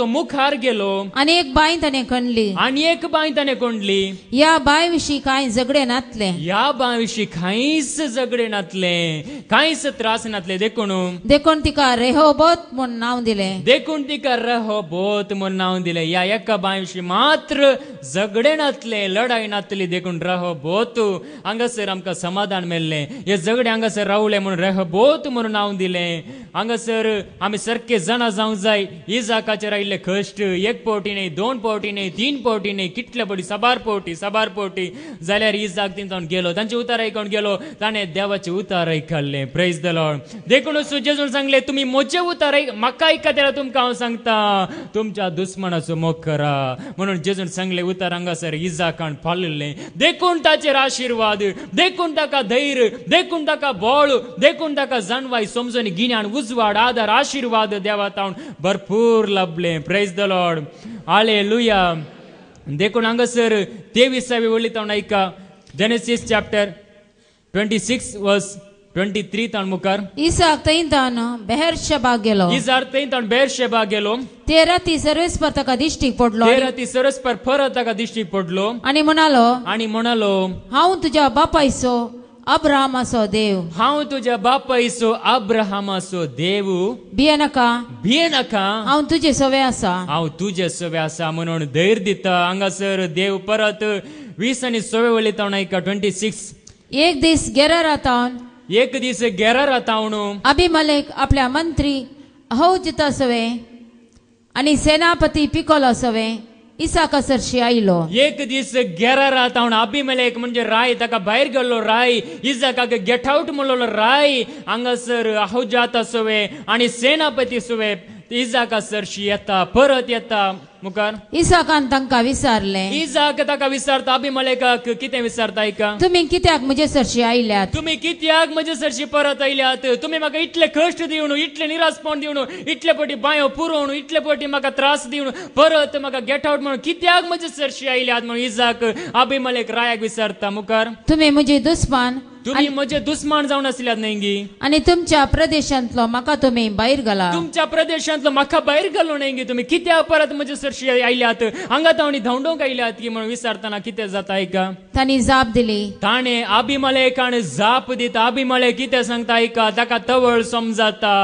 मुखार गेलो आनी एक बांय ताणें कोंडली ह्या बांय विशीं कांय झगडे नासले ह्या बांय विशीं कांयच झगडे नासले कांयच त्रास वचनातले देखून तिका रेहोबोत म्हूण नांव दिलें. देखून तिका रहोबोत म्हूण नांव दिलें. ह्या एका बायशी मात्र झगडे नातले, लढाई नातली, देखून रहोबोत हांगासर आमकां समाधान मेळ्ळें. हे झगडे हांगासर रावले म्हणून रहोबोत म्हणून नांव दिलें. हांगासर आमी सारके जाणा जावंक जाय. इजाकाचेर आयिल्ले कश्ट 1 फावटी न्ही, 2 फावटी न्ही, 3 फावटी न्ही, कितले फावटी, साबार फावटी जाल्यार इजाक तिथून गेलो, तांचे उतार आयकून गेलो, ताणें देवाचे उतार आयकल्ले. Praise the Lord. देखून जेजून सांगले, तुम्ही म्हजे उतार म्हाका आयका तेन्ना तुमकां हांव सांगता, तुमच्या दुस्मनाचो मोग करा. म्हणून जेजून सांगले उतार हांगासर इजाकान पाळिल्ले. देखून ताचेर आशिर्वाद, देखून ताका धैर्य, देखून ताका बळ, देखून ताका जाणवाय, समजून, गिन्यान, उजवाड, आदार, आशिर्वाद देवा तावन भरपूर लाभले. Praise the Lord. हालेलुया. देखून हांगासर 23वी वळी तावन ऐका. जेनेसिस चॅप्टर 26 वर्स 23 तावन मुखार. इसाक थंयच्यान बेहेरशेबा गेलो. इसाक थंयच्यान बेहेरशेबा गेलो. ते राती सर्वेस्पर ताका दिश्टीक पडलो. ते राती सरस्पर परत ताका दिश्टीक पडलो आनी म्हणालो, हांव तुज्या बापायचो अब्राहमाचो देव. हांव तुज्या बापायचो अब्राहमाचो देव. भियेनाका, हांव तुजे सवे आसा. हांव तुजे सवे आसा म्हणून धैर्य दिता. हांगासर देव परत 20 आनी 6 वळी तावन ऐका. 26. एक दीस गेरारा तावन अभिमलेक आपल्या मंत्री अहोजिता सवे आनी सेनापती पिकोलो सवे इसाकासरशी आयलो. एक दीस गेरारा तावन अभिमलेक म्हणजे राय, ताका भायर गेल्लो राय, इजाकाक गेट आउट म्हणलो राय. हांगासर अहोजाता सवे आनी सेनापती सवे इजाकासरशी येता, परत येता. मुखार इसाकान तांकां विचारले. इजाक ताका विचारता, अभिमलेकाक कितें विचारता ऐका. तुमी कित्याक म्हजे सरशी आयल्यात? तुम्ही कित्याक म्हजे सरशी परत आयल्यात? तुम्ही म्हाका इतले कश्ट दिवन, इतले निराशपण दिवन, इतले फावटी बायो पुरोवन, इतले फावटी म्हाका त्रास दिवन, परत म्हाका गेट आउट म्हणून कित्याक म्हजे सरशी आयल्यात म्हणून इजाक अभिमलेक रायाक विचारता. मुखार तुम्ही म्हजे दुस्मान, तुम्ही म्हजे दुस्मान जावन आसल्यात न्ही, आनी तुमच्या प्रदेशांतलो म्हाका तुम्ही भायर घाला. तुमच्या प्रदेशांतलो म्हाका भायर घालो न्ही. तुम्ही कित्याक परत म्हजे सरशी आयल्यात? हांगा तावणी धांवडोंक आयल्यात की म्हणून विचारतना कितें जाता ऐका. तांणी जाप दिली. ताणे अभिमलेकान जाप दिता. अभिमलेक कितें सांगता ऐका. ताका तवळ समजता.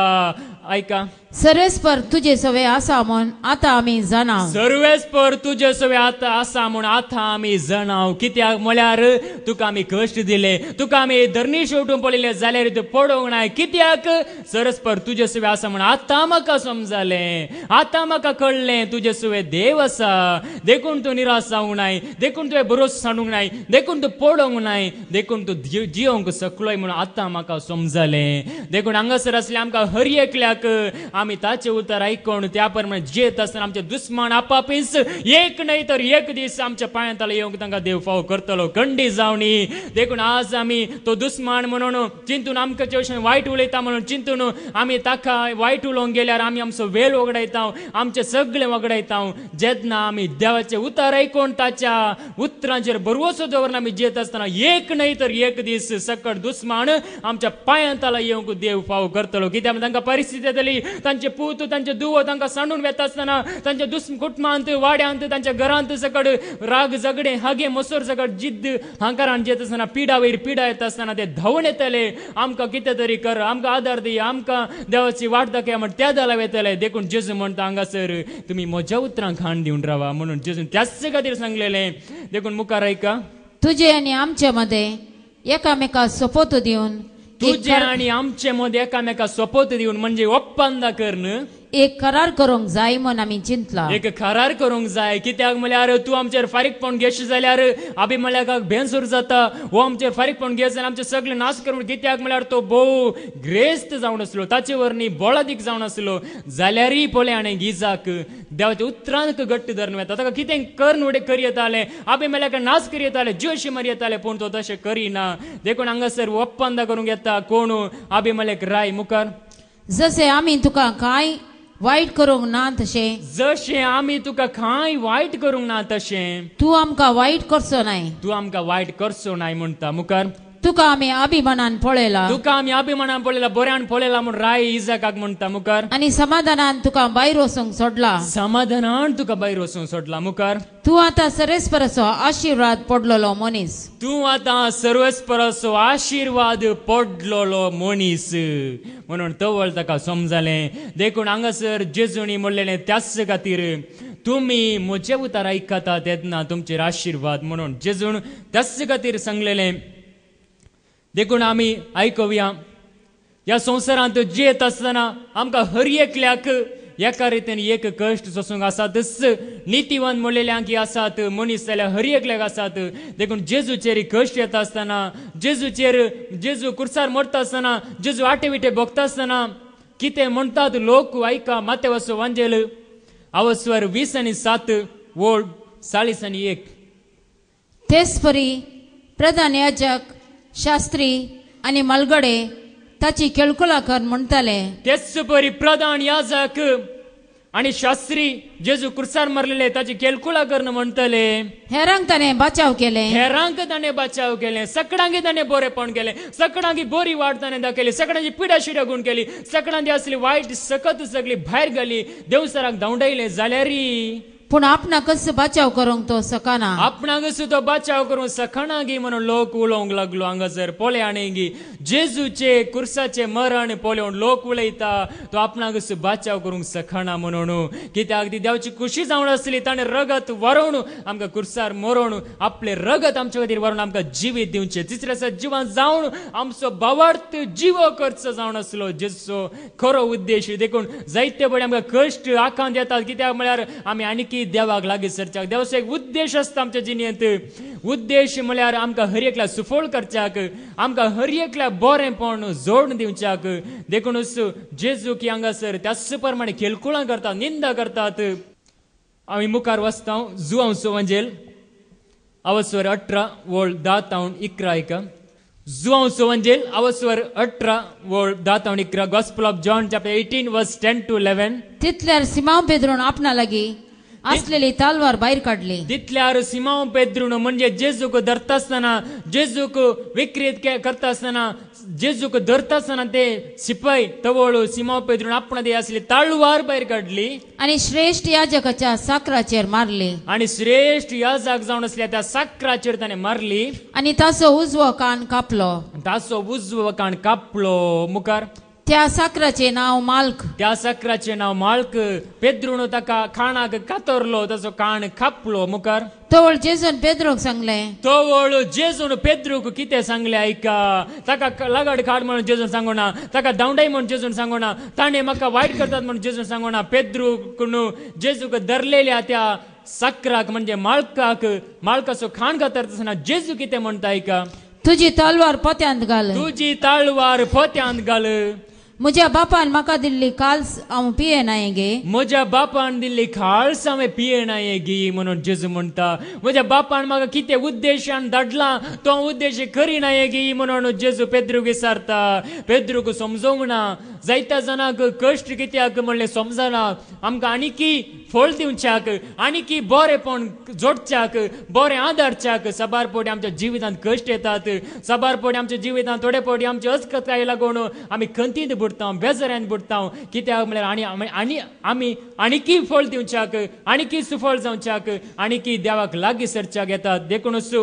ऐका. सर्वेस्पर तुजे सवे आसा म्हूण आतां आमी जाणाव. सर्वेस्पर तुजे सवे आतां आसा म्हूण आतां आमी जाणाव. कित्याक म्हळ्यार तुका आमी कश्ट दिले, तुका आमी धरणी शेवटून पळयले जाल्यार तूं पडोवंक नाय. कित्याक सर्वेस्पर तुजे सवे आसा म्हूण आतां म्हाका समजलें, आतां म्हाका कळ्ळें तुजे सवे देव आसा. देखून तूं निराश जावंक नाय, देखून तुवें भरोस सांडूंक नाय, देखून तूं पडोवंक नाय, देखून तूं जियोंक शकलोय म्हणून आतां म्हाका समजलें. देखून हांगासर आसले आमकां हर एकल्याक आमी ताचे उतर आयकून त्या प्रमाणे जेत आसतना आमचे दुस्मान आपापीस एक न्हय तर एक दीस आमच्या पांयांतले येवंक तांकां देव फाव करतलो. खंडी जावनी. देखून आज आमी तो दुस्मान म्हणून चिंतून आमकां अशें वायट उलयता म्हणून चिंतून आमी ताका वायट उलोवंक गेल्यार आमी आमचो वेळ वगडायता, आमचें सगळें वगडायता. जेन्ना आमी देवाचे उतर आयकून ताच्या उतरांचेर भरवसो दवरून आमी जेत आसतना एक न्हय तर एक दीस सकट दुस्मान आमच्या पांयांतले येवंक देव फाव करतलो. कित्याक तांकां परिस्थिती येतली, तांचे पूत, तांचे दुवो तांकां सांडून वेता आसतना, तांच्या कुटुंबांत, वाड्यांत, तांच्या घरांत सकट राग, झगडे, हागे, मसूर सकट जिद्द हांकारान जेत आसतना, पिडा वयर पिडा येता आसतना ते धांवून येतले. आमकां कितें तरी कर, आमकां आदार दी, आमकां देवाची वाट दाखय म्हण त्या दाला येतले. देखून जेजू म्हणटा हांगासर तुमी म्हज्या उतरांक खाण दिवन रावा म्हणून जेजून त्याच खातीर सांगलेलें. देखून मुखार ऐका. तुजे आनी आमचे मदें एकामेकाक सोपोत दिवन, तुजे आनी आमचे मदें एकामेकाक सोपोत दिवन म्हणजे ओप्पंद करून एक करार करूंक जाय म्हूण आमी चिंतला. एक करार करूंक जाय. कित्याक म्हळ्यार तूं आमचेर फारीकपण घेशी जाल्यार अभिमलेकाक भेंसूर जाता. हो आमचेर फारीकपण घे जाल्यार आमचें सगळें नाश करून. कित्याक म्हळ्यार तो भोव ग्रेस्त जावन आसलो, ताचे वरणी बोळादीक जावन आसलो. जाल्यारय पळय आनी गिजाक देवाच्या उतरांक घट्ट धरून येता. ताका कितें करून उडे करी येताले, अभिमलेकाक नाश करी येताले, जीवशी मारी येताले, पूण तो तशें करिना. देखून हांगासर ओप्पंद करूंक येता. कोण? अभिमलेक राय. मुखार. जशें आमी तुका कांय वायट करूंक ना तशें, जशें आमी तुका कांय वायट करूंक ना तशें तूं आमकां वायट करचो नाय. तूं आमकां वायट करचो नाय म्हणटा. मुखार. तुका आम्ही अभिमानान पळयला तुका आम्ही अभिमानान पळयला बऱ्यान पळयला म्हणून राय इजाकाक म्हणटा मुखार आणि समाधानान तुका भायर वचूंक सोडला समाधानान तुका भायर वचूंक सोडला मुखार तू आता सरेस्परसो आशीर्वाद पडलोलो मनीस तूं आतां सर्वस्परसो आशीर्वाद पडलोलो मनीस म्हणून तवळ ताका समजलें देखून हांगासर जेजूनी म्हणलेलें त्याच खातीर तुमी म्हजे उतार आयकता तेन्ना तुमचेर आशीर्वाद म्हणून जेजून त्याच खातीर सांगलेलें देखून आमी आयकुया ह्या संवसारांत जियेत आसतना आमकां हर एकल्याक एका रितीन एक कश्ट सोसूंक आसातच नितीवान म्हणलेल्यांक आसात मनीस जाल्यार हर एकल्याक आसात देखून जेजूचेर कश्ट येता आसतना जेजू कुर्सार मरता आसतना जेजू आटे विटे भोगता आसतना कितें म्हणटात लोक आयका मातेवाचो वांजेल आवस्वर 20:7 वोल्ड 40:1 तेच परी प्रधान याजक शास्त्री आणि मलगडे ताची केळकुला कर म्हणटाले तेच परी प्रधान याजक आणि शास्त्री जेजू कुर्सार मरलेले ताची केळकुला करून म्हणटले हेरांक ताणें बचाव केले हेरांक ताणें बचाव केलें सगळ्यांक ताणें बरेपण केलें सगळ्यांक बरी वाट ताणें दाखयली सगळ्यांची पिडा शिडा गुण केली सगळ्यांची असली वायट सकत सगळी भायर घाली देवसराक धांवडायले जाल्यार पूण आपणाकच बचाव करूंक तो सकाना आपणाक सुद्दां बचाव करूंक सखाना गी म्हणून लोक उलोवंक लागलो हांगासर पोले आनी गी जेजूचे कुर्साचे मरण पळोवन लोक उलयता तो आपणाक बचाव करूंक सखाना म्हणून कित्याक ती देवाची खुशी जावन आसली ताणें रगत व्हरोवन आमकां कुर्सार मरोवन आपले रगत आमचे खातीर व्हरोवन आमकां जिवीत दिवचें तिसऱ्या जिवान जावन आमचो भावार्थ जिवो करचो जावन आसलो जेजूचो खरो उद्देश देखून जायते बडे आमकां कश्ट आकांत येतात कित्याक म्हळ्यार आमी आनीक देवाक लागीं सरच्याक देवाचो एक उद्देश आसता आमच्या जिणेंत उद्देश म्हळ्यार आमकां हर एकल्या सुफळ करच्याक आमकां हर एकल्या बरेंपण जोडून दिवच्याक देखूनच जेजू की हांगासर त्याच प्रमाणे केळकुळां करतात निंदा करतात आमी मुखार वचता जुआंवचो वंजेल आवस्वर 18 वोल्ड 10:11 जुआंवचो वंजेल आवस्वर 18 वोल्ड 10:11 गॉस्पेल ऑफ जॉन चॅप्टर 18 वर्स 10 to 11 तितल्यार सिमांव पेद्रोन आपणा लागीं असलेली तलवार भायर काढली तितल्यार सिमांव पेद्रून म्हणजे जेजूक धरता आसतना जेजूक विक्रीत करता आसतना जेजूक धरता आसतना ते शिपाई तवळ सिमांव पेद्रून आपणा ती असली तलवार भायर काढली आणि श्रेष्ठ याजकाच्या साकराचेर मारली आणि श्रेष्ठ याजक जावन असल्या त्या साकराचेर ताणें मारली आणि ताचो उजवो कान कापलो ताचो उजवो कान कापलो मुखार त्या साकराचे नाव माल्क त्या साकराचे नाव माल्क पेद्रून ताका खाणाक कातरलो ताचो कान कापलो मुखार तवळ जेजून पेद्रोक सांगले तवळ जेजून पेद्रूक कितें सांगले आयका ताका लगाड काड म्हणून जेजून सांगोना ताका धांवडाय म्हणून जेजून सांगोना ताणें म्हाका वायट करतात म्हणून जेजून सांगोना पेद्रूक जेजूक धरलेल्या त्या साकराक म्हणजे माळकाचो खाण कातरतना जेजू कितें म्हणटा आयका तुजी तलवार पोत्यांत घाल तुजी तलवार पोत्यांत घाल म्हज्या बापान म्हाका दिल्ली काल्स हांव पियेनाय गे म्हज्या बापान दिल्ली खाळस हांवें पियेनाय गी म्हणून जेजू म्हणटा म्हज्या बापान म्हाका कितें उद्देशान धाडला तो उद्देश करिनाय गी म्हणून जेजू पेद्रूक विचारता पेद्रूक समजोंक ना जायत्या जाणांक कश्ट कित्याक म्हणलें समजना आमकां आनीकी फळ दिवच्याक आनीकी बरेपण जोडच्याक बरें आदारच्याक सबार पोटी आमच्या जिवितांत कश्ट येतात सबार पोटी आमच्या जिवितांत थोडे पोटी आमचे अस्कताय लागून आमी खंतींत बुडता बेजाऱ्यान बुडता कित्याक म्हळ्यार आमी आनीकी फळ दिवच्याक आनीकी सुफळ जावच्याक आनीकी देवाक लागीं सरच्याक येतात देखूनच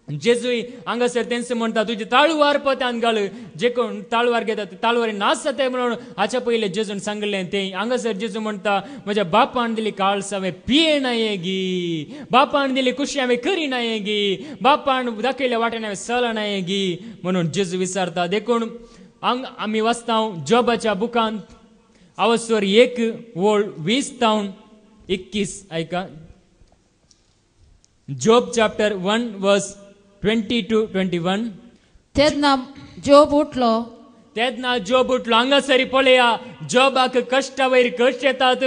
जेजूय हांगासर तेंच म्हणटा तुजी ताळवार पोत्यांत घाल जे कोण ताळवार घेतात ताळवारी नास जाताय म्हणून हाच्या पयलें जेजून सांगलें तें हांगासर जेजू म्हणटा म्हज्या बापान दिली काळस हांवें पियेनाय गी बापान दिली खुशी हांवें करिनाय गी बापान दाखयल्या वाटेन हांवें चलनाय गी म्हणून जेजू विचारता देखून आमी वाचता जॉबाच्या बुकांत आवस्वर 1 वोल्ड 20:21 आयका जॉब चॅप्टर 1 वर्स 20 to 21 तेन्ना जोब उठलो हांगासरी पळया जॉबाक कश्टा वयर कश्ट येतात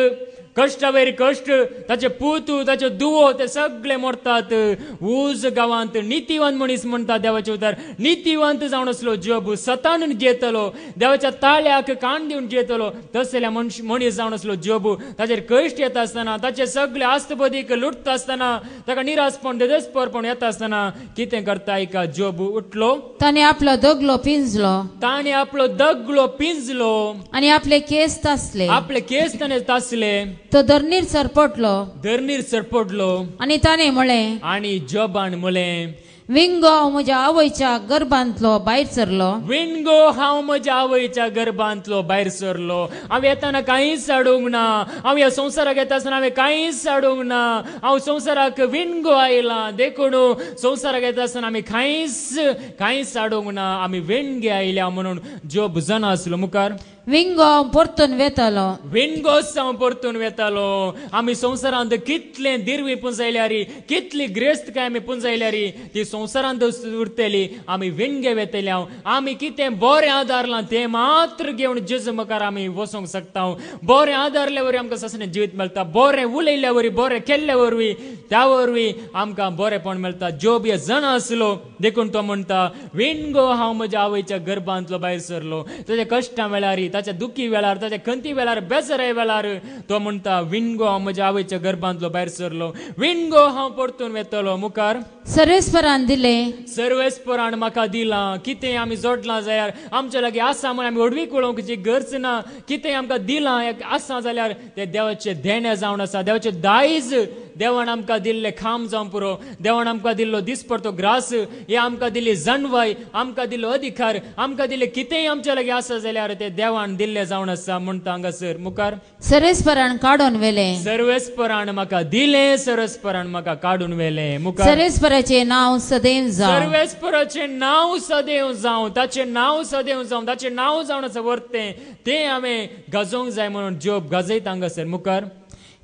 कष्टा वयर कष्ट ताचे पुतू ताचे दुवो ते सगळे मरतात उज गांवांत नितीवंत मनीस म्हणटा देवाचे उतार नितीवंत जावन असलो जोब सतान जेतलो देवाच्या ताळ्याक कान दिवन जेतलो तसल्या मनीस जावन असलो जोब ताचेर कश्ट येता आसतना ताचे सगळे आस्तपदीक लुटता आसतना ताका निराशपण देदस्परपण येता आसतना कितें करता एका जोब उठलो ताणे आपलो दगलो पिंजलो ताणे आपलो दगलो पिंजलो आणि आपले केस तासले आपले केस ताणे तासले तो धरणीर सरपटलो धरणीर सरपडलो आणि ताणे म्हळें आणि जोबान म्हळें विंगो हांव म्हज्या आवयच्या गर्भांतलो भायर सरलो विणगो हांव म्हज्या आवयच्या गर्भांतलो भायर सरलो हांव येताना कांयच साडूंक ना हांव ह्या संवसाराक येता आसतना हांवें कांयच साडूंक ना हांव संवसाराक विणगो आयलां देखून संवसाराक येता आसतना आमी कांयच साडूंक ना आमी विणगे आयल्या म्हणून जोब जाणा आसलो मुखार विंगो हांव परतून वेतालो विणगोच हांव परतून वेतालो आमी संवसारांत कितले दिरवी पुंजयल्यारी कितली ग्रेस्त काय आमी पुंजयल्यारी ती संवसारांत उरतली आमी विणगे वेतल्या आमी कितें बरें आदारलां तें मात्र घेवन जेजू मुखार आमी वचोंक शकता बरें आदारल्या वरवीं आमकां ससने जिवीत मेळटा बरें उलयल्या वरवीं बरें केल्ल्या वरवीं त्या वरवीं आमकां बरेंपण मेळटा जोब हे जाणा आसलो देखून तो म्हणटा विणगो हांव म्हज्या आवयच्या गर्भांतलो भायर सरलो ताच्या कश्टां वेळार ताच्या दुखी वेळार ताच्या खंती वेळार बेजारे वेळार तो म्हणटा विणगो हांव म्हज्या आवयच्या गर्भांतलो भायर सरलो विणगो हांव परतून वेतलो मुखार सर्वेस्परान दिले सर्वेस्परान म्हाका दिलां कितें आमी जोडलां जाल्यार आमच्या लागीं आसा म्हण आमी ओडवीक उलोवंकची गरज ना कितें आमकां दिलां आसा जाल्यार ते देवाचे देणे जावन आसा देवाचे दायज देवान आमकां दिल्ले खांब जावं पुरो देवान आमकां दिल्लो दिसपडतो ग्रास हे आमकां दिल्ली जणवाय आमकां दिल्लो अधिकार आमकां दिल्ले कितेंय आमच्या लागीं आसा जाल्यार ते देवान दिल्ले जावन आसा म्हणटा हांगासर मुखार सर्वेस्परान काडून वेले सर्वेस्परान म्हाका दिले सर्वेस्परान म्हाका काडून वेले मुखार सर्वेस्पराचे नांव सदैव जावं सर्वेस्पराचे नांव सदैव जावं ताचे नांव सदैव जावं ताचे नांव जावन आसा वर्तें तें हांवें गाजोवंक जाय म्हणून जोब गाजयता हांगासर मुखार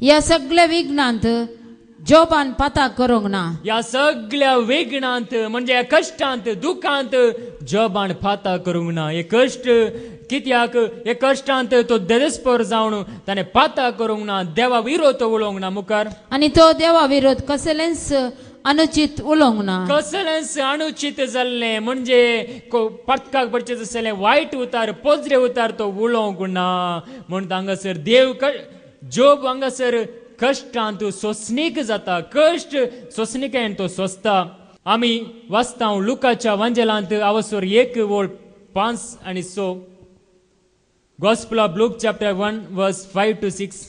ह्या सगळ्या विघ्नांत जोबान पाताक करूंक ना ह्या सगळ्या विघ्नांत म्हणजे ह्या कश्टांत दुखांत जोबान फाता करूंक ना हे कश्ट कित्याक हे कश्टांत तो देदस्पर जावन ताणें पाता करूंक ना देवा विरोध उलोवंक ना मुखार आनी तो देवा विरोध कसलेंच अनुचित उलोवंक ना कसलेंच अनुचित जाल्लें म्हणजे पटकाक पडचें आसलें वायट उतार पोजरे उतार तो उलोवंक ना म्हणटा हांगासर देव जोब हांगासर कश्टांत सोंसणीक जाता कश्ट सोंसणीकेन तो सोंसता आमी वाचता लुकाच्या वांजेलांत आवसोर 1:5 आणि 6 गॉस्पेल ऑफ लूक चॅप्टर 1 वर्स 5 to 6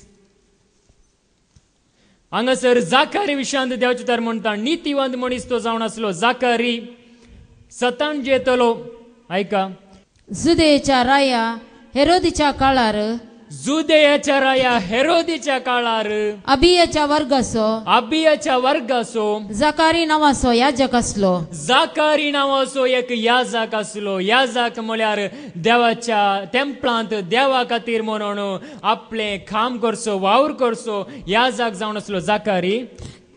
हांगासर जाकारी विशयांत देवाचे उतार म्हणटा नितीवंत मनीस तो जावन आसलो जाकारी सतान जेतलो आयका जुदेच्या राया हेरोदीच्या काळार जुदेयाच्या राया हेरोदीच्या काळार अबियाच्या वर्गासो जाकारी नावाचो याजक असलो जाकारी नावाचो एक याजक असलो याजक म्हळ्यार देवाच्या टेंपलांत देवा खातीर म्हणून आपले काम करचो वावर करचो याजक जावन असलो जाकारी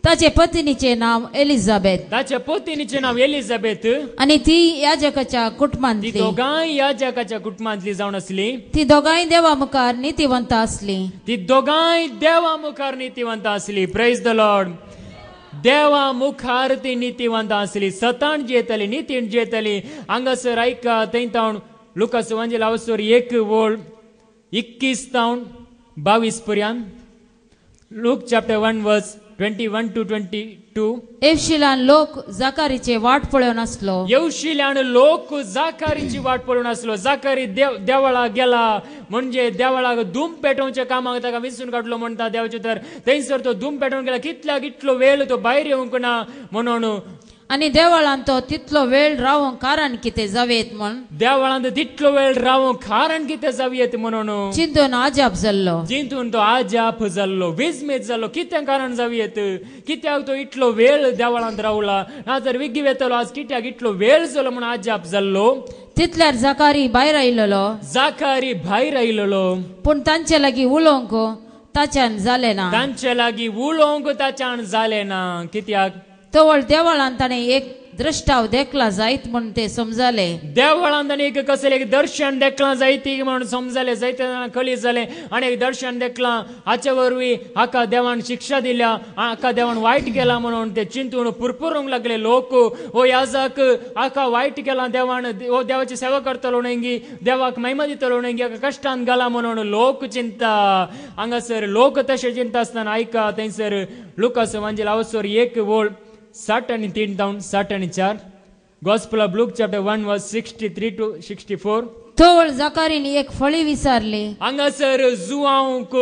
ताचे पत्नीचे नाव एलिझाबेथ ताच्या पत्नीचे नाव एलिझाबेथ आणि ती याजकाच्या कुटुंबांतली दोगांय याजकाच्या कुटुंबांतली जावन असली ती दोगांय देवा मुखार नितीवंत असली ती दोगांय देवा मुखार नितीवंत असली प्रेज द लॉर्ड देवा मुखार ती नितीवंत असली सतान जेतली नितीन जेतली हांगासर आयका थंय लुकास वांजेल आवसोर 1:21 पर्यंत लूक चॅप्टर 1 वर्स 21 to 22 येवशिल्यान लोक जाकारीचे वाट पळोवन आसलो येवशिल्यान लोक जाकारीची वाट पळोवन आसलो जाकारी देवळाक गेला म्हणजे देवळाक धूम पेटोवच्या कामाक ताका विसरून काडलो म्हणटा देवाचे तर थंयसर तो धूम पेटोवन गेला कितल्याक इतलो वेळ तो भायर येवंक ना म्हणून आणि देवळांत तो तितलो वेळ रावूंक कारण कितें जावेत म्हण देवळांत तितलो वेळ रावूंक कारण कितें जावयेत म्हणून चिंतून आजाप जाल्लो चिंतून तो आजाप जाल्लो विस्मीत जाल्लो कितें कारण जावयेत कित्याक तो इतलो वेळ देवळांत रावला नाजाल्यार विगी वेतलो आज कित्याक इतलो वेळ जालो म्हणून आजाप जाल्लो तितल्यार जाकारी भायर आयिल्लो पूण तांचे लागीं उलोवंक ताच्यान जालें ना तांचे लागीं उलोवंक ताच्यान जालें ना कित्याक तवळ देवळांत ताणें एक द्रष्टाव देखला जायत म्हणून ते समजाले देवळांत एक कसले एक दर्शन देखला जायती म्हणून समजाले जायते कळी जाले आणि एक दर्शन देखला हाच्या वरवी हाका देवान शिक्षा दिल्या हाका देवान वाईट केला म्हणून ते चिंतून पुरपुरूंक लागले लोक ओ याजक हाका वाईट केला देवान ओ देवाची सेवा करतलो नेंगी देवाक महिमा दितलो नेंगी हाका कष्टान गेला म्हणून लोक चिंता हांगासर लोक तशे चिंता आसतना ऐका थंयसर लुकास एवांजेल अवसर 1 वोळ 60 आणि 3 जावन 60 आणि 4 Gospel of Luke chapter 1 verse 63 to 64 तोवळ जाकारीन एक फळी विचारली हांगासर जुआंक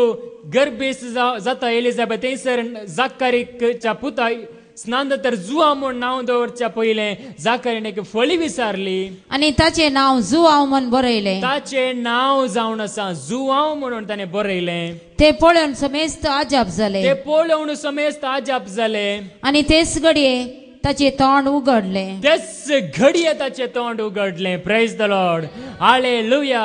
गर्भेस जाता एलिझाबेथ थंयसर जाकारीच्या पुताय स्नानदर जुआ म्हूण नांव दवरच्या पयले जाकारीन एक फळी विचारली आणि ताचे नाव जुआव म्हण बरयले ताचे नाव जावन आसा जुआंव म्हणून ताणे बरयलें ते पळोवन समेस्त आजाप जाले ते पळोवन समेस्त आजाप जाले आणि तेच घडये ताचे तोंड उगडले तेच घडये ताचे तोंड उगडले प्रेज द लॉर्ड हालेलुया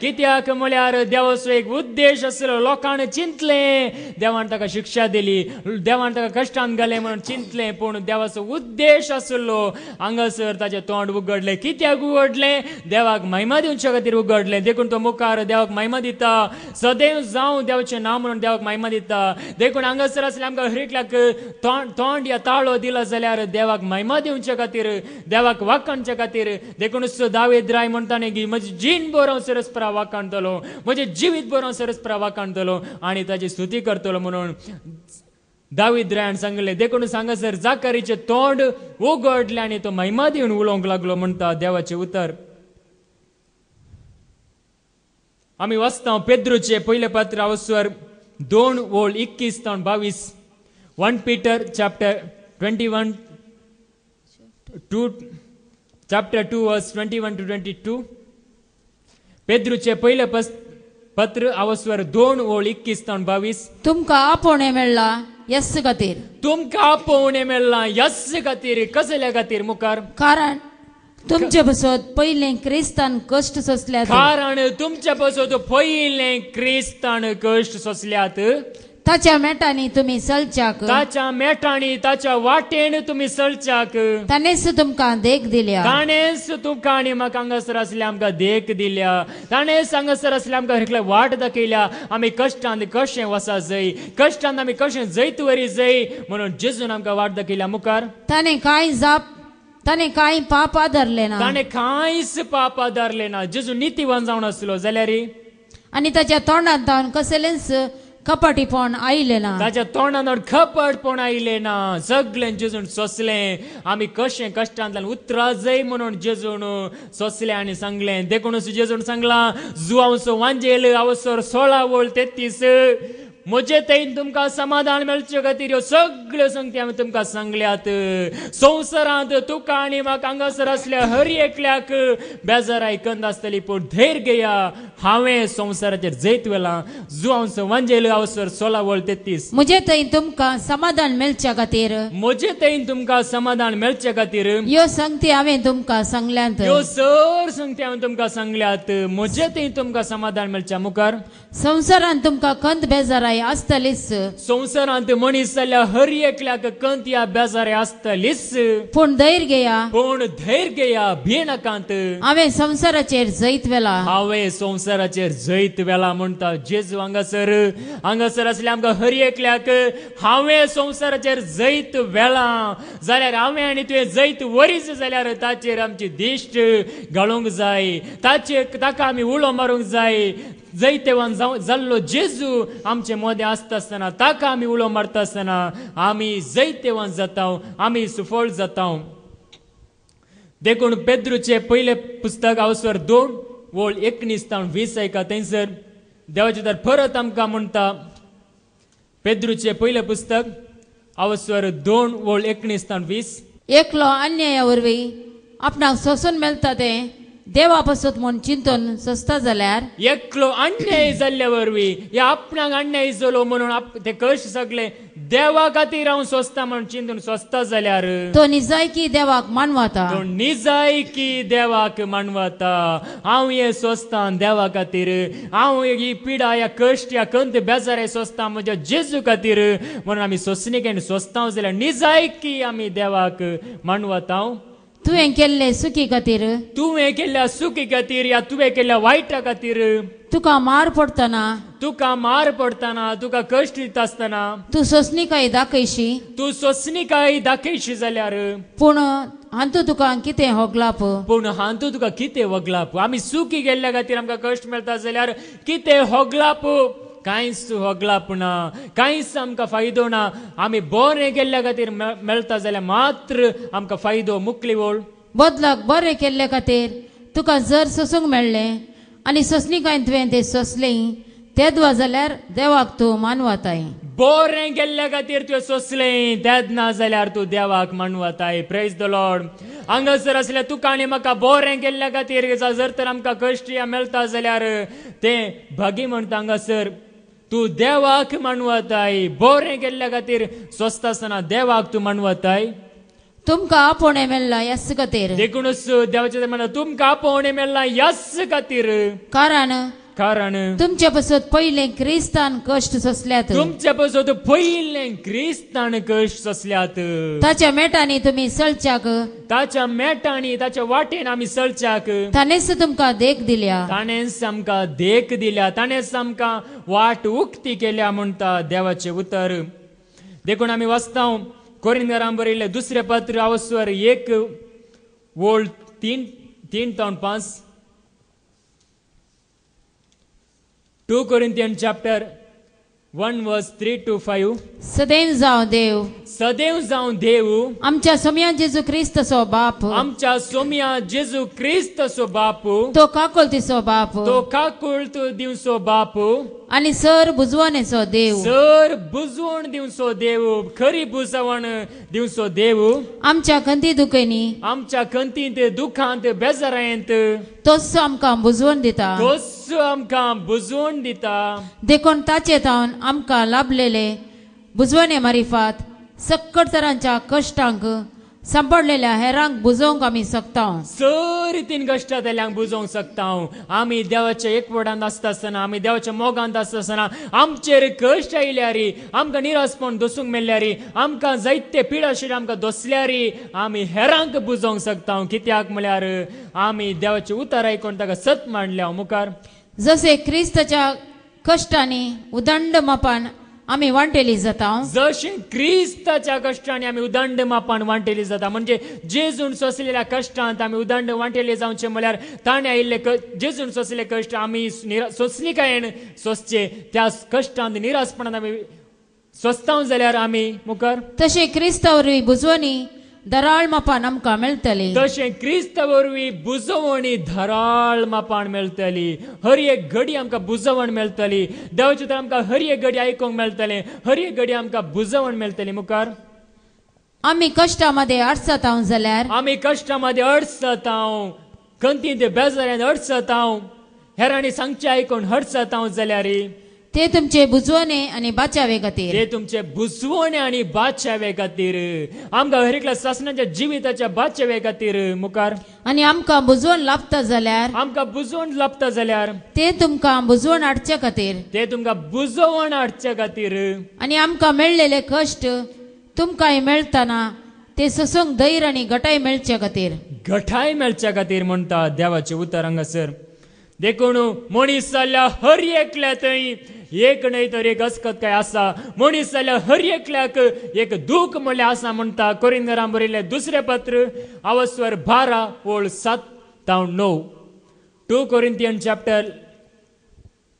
कित्याक म्हळ्यार देवाचो एक उद्देश आसलो लोकांनी चिंतले देवान ताका शिक्षा दिली देवान ताका कश्टान घाले म्हणून चिंतले पूण देवाचो उद्देश आसलो हांगासर ताचे तोंड उगडले कित्याक उगडले देवाक महिमा दिवचे खातीर उगडले देखून तो मुखार देवाक महिमा दिता सदैव जावं देवाचें नांव म्हणून देवाक महिमा दिता देखून हांगासर आसले आमकां हर एकल्याक तोंड या ताळो दिला जाल्यार देवाक महिमा दिवचे खातीर देवाक वाखाणचे खातीर देखून दावीद राय म्हणटाने की म्हजी जीण बरो सरस्परा वाखाणतलो म्हजे जिवीत बरो सरस्परा वाखाणतलो आनी ताची स्तुती करतलो म्हणून दावीद रायान सांगले देखून सांगासर जाकारीचे तोंड उगडले आनी तो महिमा दिवन उलोवंक लागलो म्हणटा देवाचे उतर आमी वाचता पेद्रूचे पयले पत्र अवसर 2 वोळ 21 ते 22 1 Peter chapter 21 chapter 2 verse 21 to 22 पेद्रूचे पहिले पत्र अवसर 2 वोळ 21 ते 22 तुमका आपोवणे मेळ्ळा यस खातीर तुमका आपोवणे मेळ्ळा यस खातीर कसल्या खातीर मुखार कारण तुमचे बसत पयले क्रिस्तान कष्ट सोसल्यात कारण तुमच्या बसत पयले क्रिस्तान कष्ट सोसल्यात ताच्या मेटांनी तुम्ही चलच्याक ताच्या मेटांनी ताच्या वाटेन तुम्ही चलच्याक ताणेच तुमकां देख दिल्या ताणेच तुमकां आनी म्हाका हांगासर आसले आमकां देख दिल्या ताणेच हांगासर आसले आमकां हरकले वाट दाखयल्या आमी कश्टांत कशें वसा जाय कश्टांत आमी कशें जैत वरी जाय म्हणून जेजून आमकां वाट दाखयल्या मुखार ताणे कांय पाप आदरले ना ताणे कांयच पाप आदरले ना जेजू नितीवान जावन आसलो जाल्यार आनी ताच्या तोंडांत तावन कसलेंच कपटीपण आयले ना ताच्या तोंडान खपटपण आयले ना सगळें जेजून सोंसलें आमी कशें कश्टांतल्यान उतरा जाय म्हणून जेजून सोंसलें आनी सांगलें देखून जेजून सांगलां जुआंवचो वांजेल अवसर 16 वोळ 33 म्हजे थंय तुमकां समाधान मेळचे खातीर ह्यो सगळ्यो संगती हांवें तुमकां सांगल्यात संवसारांत तुका आनी म्हाका हांगासर आसल्या हर एकल्याक बेजार आयकंत आसतली पूण धैर्य घेया हांवें संवसाराचेर जैत वेलां जुआंवचो वांजेल अवसर 16 वोळ 33 म्हजे थंय तुमकां समाधान मेळच्या खातीर म्हजे थंय तुमकां समाधान मेळचे खातीर ह्यो संगती हांवें तुमकां सांगल्यात ह्यो सर संगती हांवें तुमकां सांगल्यात म्हजे थंय तुमकां समाधान मेळच्या मुखार संवसारांत तुमकां कंत बेजाराय आसतलीच संवसारांत मनीस जाल्यार हर एकल्याक कंत या बेजारी आसतलीच पूण धैर्य घेया भिये नाकांत हांवें संवसाराचेर जैत वेला हांवें संवसाराचेर जैत वेला म्हणटा जेजू हांगासर आसले आमकां हर एकल्याक हांवें संवसाराचेर जैत वेला जाल्यार हांवें आनी तुवें जैत वरीच जाल्यार ताचेर आमची दिश्ट घालूंक जाय ताका आमी उलो मारूंक जाय जैतेवान जाल्लो जेजू आमचे मदें आसता आसतना ताका आमी उलो मारता आसतना आमी जैतेवान जाताव आमी सुफळ जाताव देखून पेद्रूचे पयले पुस्तक अवसर 2 वोळ 19 ते 20 ऐका थंयसर देवाचे तर परत आमकां म्हणटा पेद्रूचे पयले पुस्तक अवसर 2 वोळ 19 ते 20 एकलो अन्याया वरवीं आपणाक सोसून मेळटा तें देवा पासत म्हूण चिंतून सोंसता जाल्यार एकलो अन्याय जाल्ल्या वरवीं या आपणाक अन्याय जालो म्हणून ते कश्ट सगळे देवा खातीर हांव सोंसता म्हण चिंतून सोंसता जाल्यार तो निजायकी देवाक मानवता. तो निजायकी देवाक मानवता. हांव हे सोंसता देवा खातीर. हांव ही पिडा या कश्ट या खंत बेजार हे सोंसता म्हज्या जेजू खातीर म्हणून आमी सोंसणीकेन सोंसता जाल्यार निजायकी आमी देवाक मानवता. तुवें केल्ले सुखी खातीर, तुवें केल्ल्या सुखी खातीर या तुवें केल्ल्या वायटा खातीर, तुका मार पडटना, तुका मार पडटना, तुका कश्ट दिता आसतना, तू सोंसणीकाय दाखयशी, तू सोंसणीकाय दाखयशी जाल्यार पूण हांतू तुका कितें होगलाप. पूण हांतू तुका कितें वगलाप. आमी सुखी गेल्ल्या खातीर आमकां कश्ट मेळटा जाल्यार कितें होगलाप. कांयच होगलाप ना, कांयच आमकां फायदो ना. आमी बरें गेल्ल्या खातीर मेळटा जाल्यार मात्र आमकां फायदो मुकली वोळ. बदलाक बरें केल्ले खातीर तुका जर सोसूंक मेळ्ळें आनी सोंसणीकाय तुवें तें सोंसलें तेदवा जाल्यार देवाक तूं मानवताय. बरें गेल्ल्या खातीर तुवें सोंसलें तेद ना जाल्यार तूं देवाक मानवताय. Praise the Lord. हांगासर आसल्या तुका आनी म्हाका बरें गेल्ल्या खातीर जर तर आमकां कश्ट मेळटा जाल्यार तें भागी म्हणटा हांगासर तूं देवाक मानवताय. बरें गेल्ल्या खातीर सोंसता आसतना देवाक तूं मानवताय. तुमकां आपोवणें मेळ्ळां ह्याच खातीर. देखूनच देवाचें म्हणटा तुमकां आपोवणें मेळ्ळां ह्याच खातीर. कारण तुमचे पासून पयलें क्रिस्तान कश्ट सोंसल्यात. तुमचे पासून पयलें क्रिस्तान कश्ट सोंसल्यात. ताच्या मेटांनी तुमी चलच्याक, ताच्या मेटांनी ताच्या वाटेन आमी चलच्याक ताणेंच तुमकां देख दिल्या. ताणेंच आमकां देख दिल्या. ताणेंच आमकां वाट उक्ती केल्या म्हणटा देवाचें उतर. देखून आमी वाचता कोरिंथीयांक बरयल्लें दुसरें पत्र आवस्वर 1:3-5. 2 Corinthians chapter 1:3-5. सदैव जावं देव, सदैव जावं देव आमच्या सोम्या जेजू क्रिस्तचो बाप, आमच्या सोम्या जेजू क्रिस्तचो बाप, तो काकुलतीचो बाप, तो काकुळत दिवचो बाप आनी सर बुजवणेचो देव, सर बुजवण दिवचो देव, खरी बुजवण दिवचो देव आमच्या खंती दुखेनी, आमच्या खंतींत दुखांत बेजारांत तोच आमकां बुजवण दिता. तोच आमकां बुजवण दिता. देखून ताचे तावन आमकां लाभलेले बुजवणे मारिफात सक्कट तरांच्या कश्टांक सांपडलेल्या हेरांक बुजोवंक आमी शकता. सर रितीन कश्टांतल्यांक बुजोवंक शकता. आमी देवाच्या एकवटांत आसता आसतना, आमी देवाच्या मोगांत आसता आसतना आमचेर कश्ट आयल्यार, आमकां निरासपण दोसूंक मेळ्ळ्यार, आमकां जायते पिडाशिर आमकां दोसल्यार आमी हेरांक बुजोवंक शकता. कित्याक म्हळ्यार आमी देवाचे उतर आयकून ताका सत मांडल्या मुखार. जसे क्रिस्ताच्या कश्टांनी उदंड मापान आमी वांटेली जाता, जशें क्रिस्ताच्या कश्टांनी आमी उदंड मापान वांटेली जाता. म्हणजे जेजून सोंसलेल्या कश्टांत आमी उदंड वांटेले जावचे म्हळ्यार ताणें आयिल्ले जेजून सोंसले कश्ट आमी सोंसणीकायेन सोंसचे. त्या कश्टांत निरासपणान आमी सोंसता जाल्यार आमी मुखार तशें क्रिस्ता वरवीं बुजवणी दराळ मापान आमकां मेळटली. तशें क्रिस्त वरवीं बुजवणी धराळ मापान मेळटली. हर एक घडी आमकां बुजवण मेळटली. देवाचें तर आमकां हर एक घडी आयकूंक मेळटलें, हर एक घडी आमकां बुजवण मेळटली मुखार. आमी कश्टा मध्ये अडचतां जाल्यार, आमी कश्टा मध्ये अडचता, खंतींत बेजाऱ्यान अडचता, हेरांनी सांगचे आयकून अडचता जाल्यार ते तुमचे बुजवणे आनी बाचावे खातीर, ते तुमचे बुजवणे आनी बाचावे खातीर, आमकां हर एकल्या सासणाच्या जिविताच्या बाचावे खातीर मुखार. आनी आमकां बुजवण लाभता जाल्यार, आमकां बुजवण लाभता जाल्यार ते तुमकां बुजवण हाडचे खातीर, ते तुमकां बुजवण हाडचे खातीर. आनी आमकां मेळ्ळेले कश्ट तुमकांय मेळटना ते सोसूंक धैर्य आनी घटाय मेळचे खातीर, घटाय मेळच्या खातीर म्हणटा देवाचे उतर हांगासर. देखून मनीस जाल्ल्या हर एकल्या थंय एक न्हय तर एक अस्कत काय आसा. मनीस जाल्यार हर एकल्याक एक दूख म्हणल्यार आसा म्हणटा कोरिंथीयांक बरयल्लें दुसरें पत्र आवस्वर 12:7-9. 2 Corinthians chapter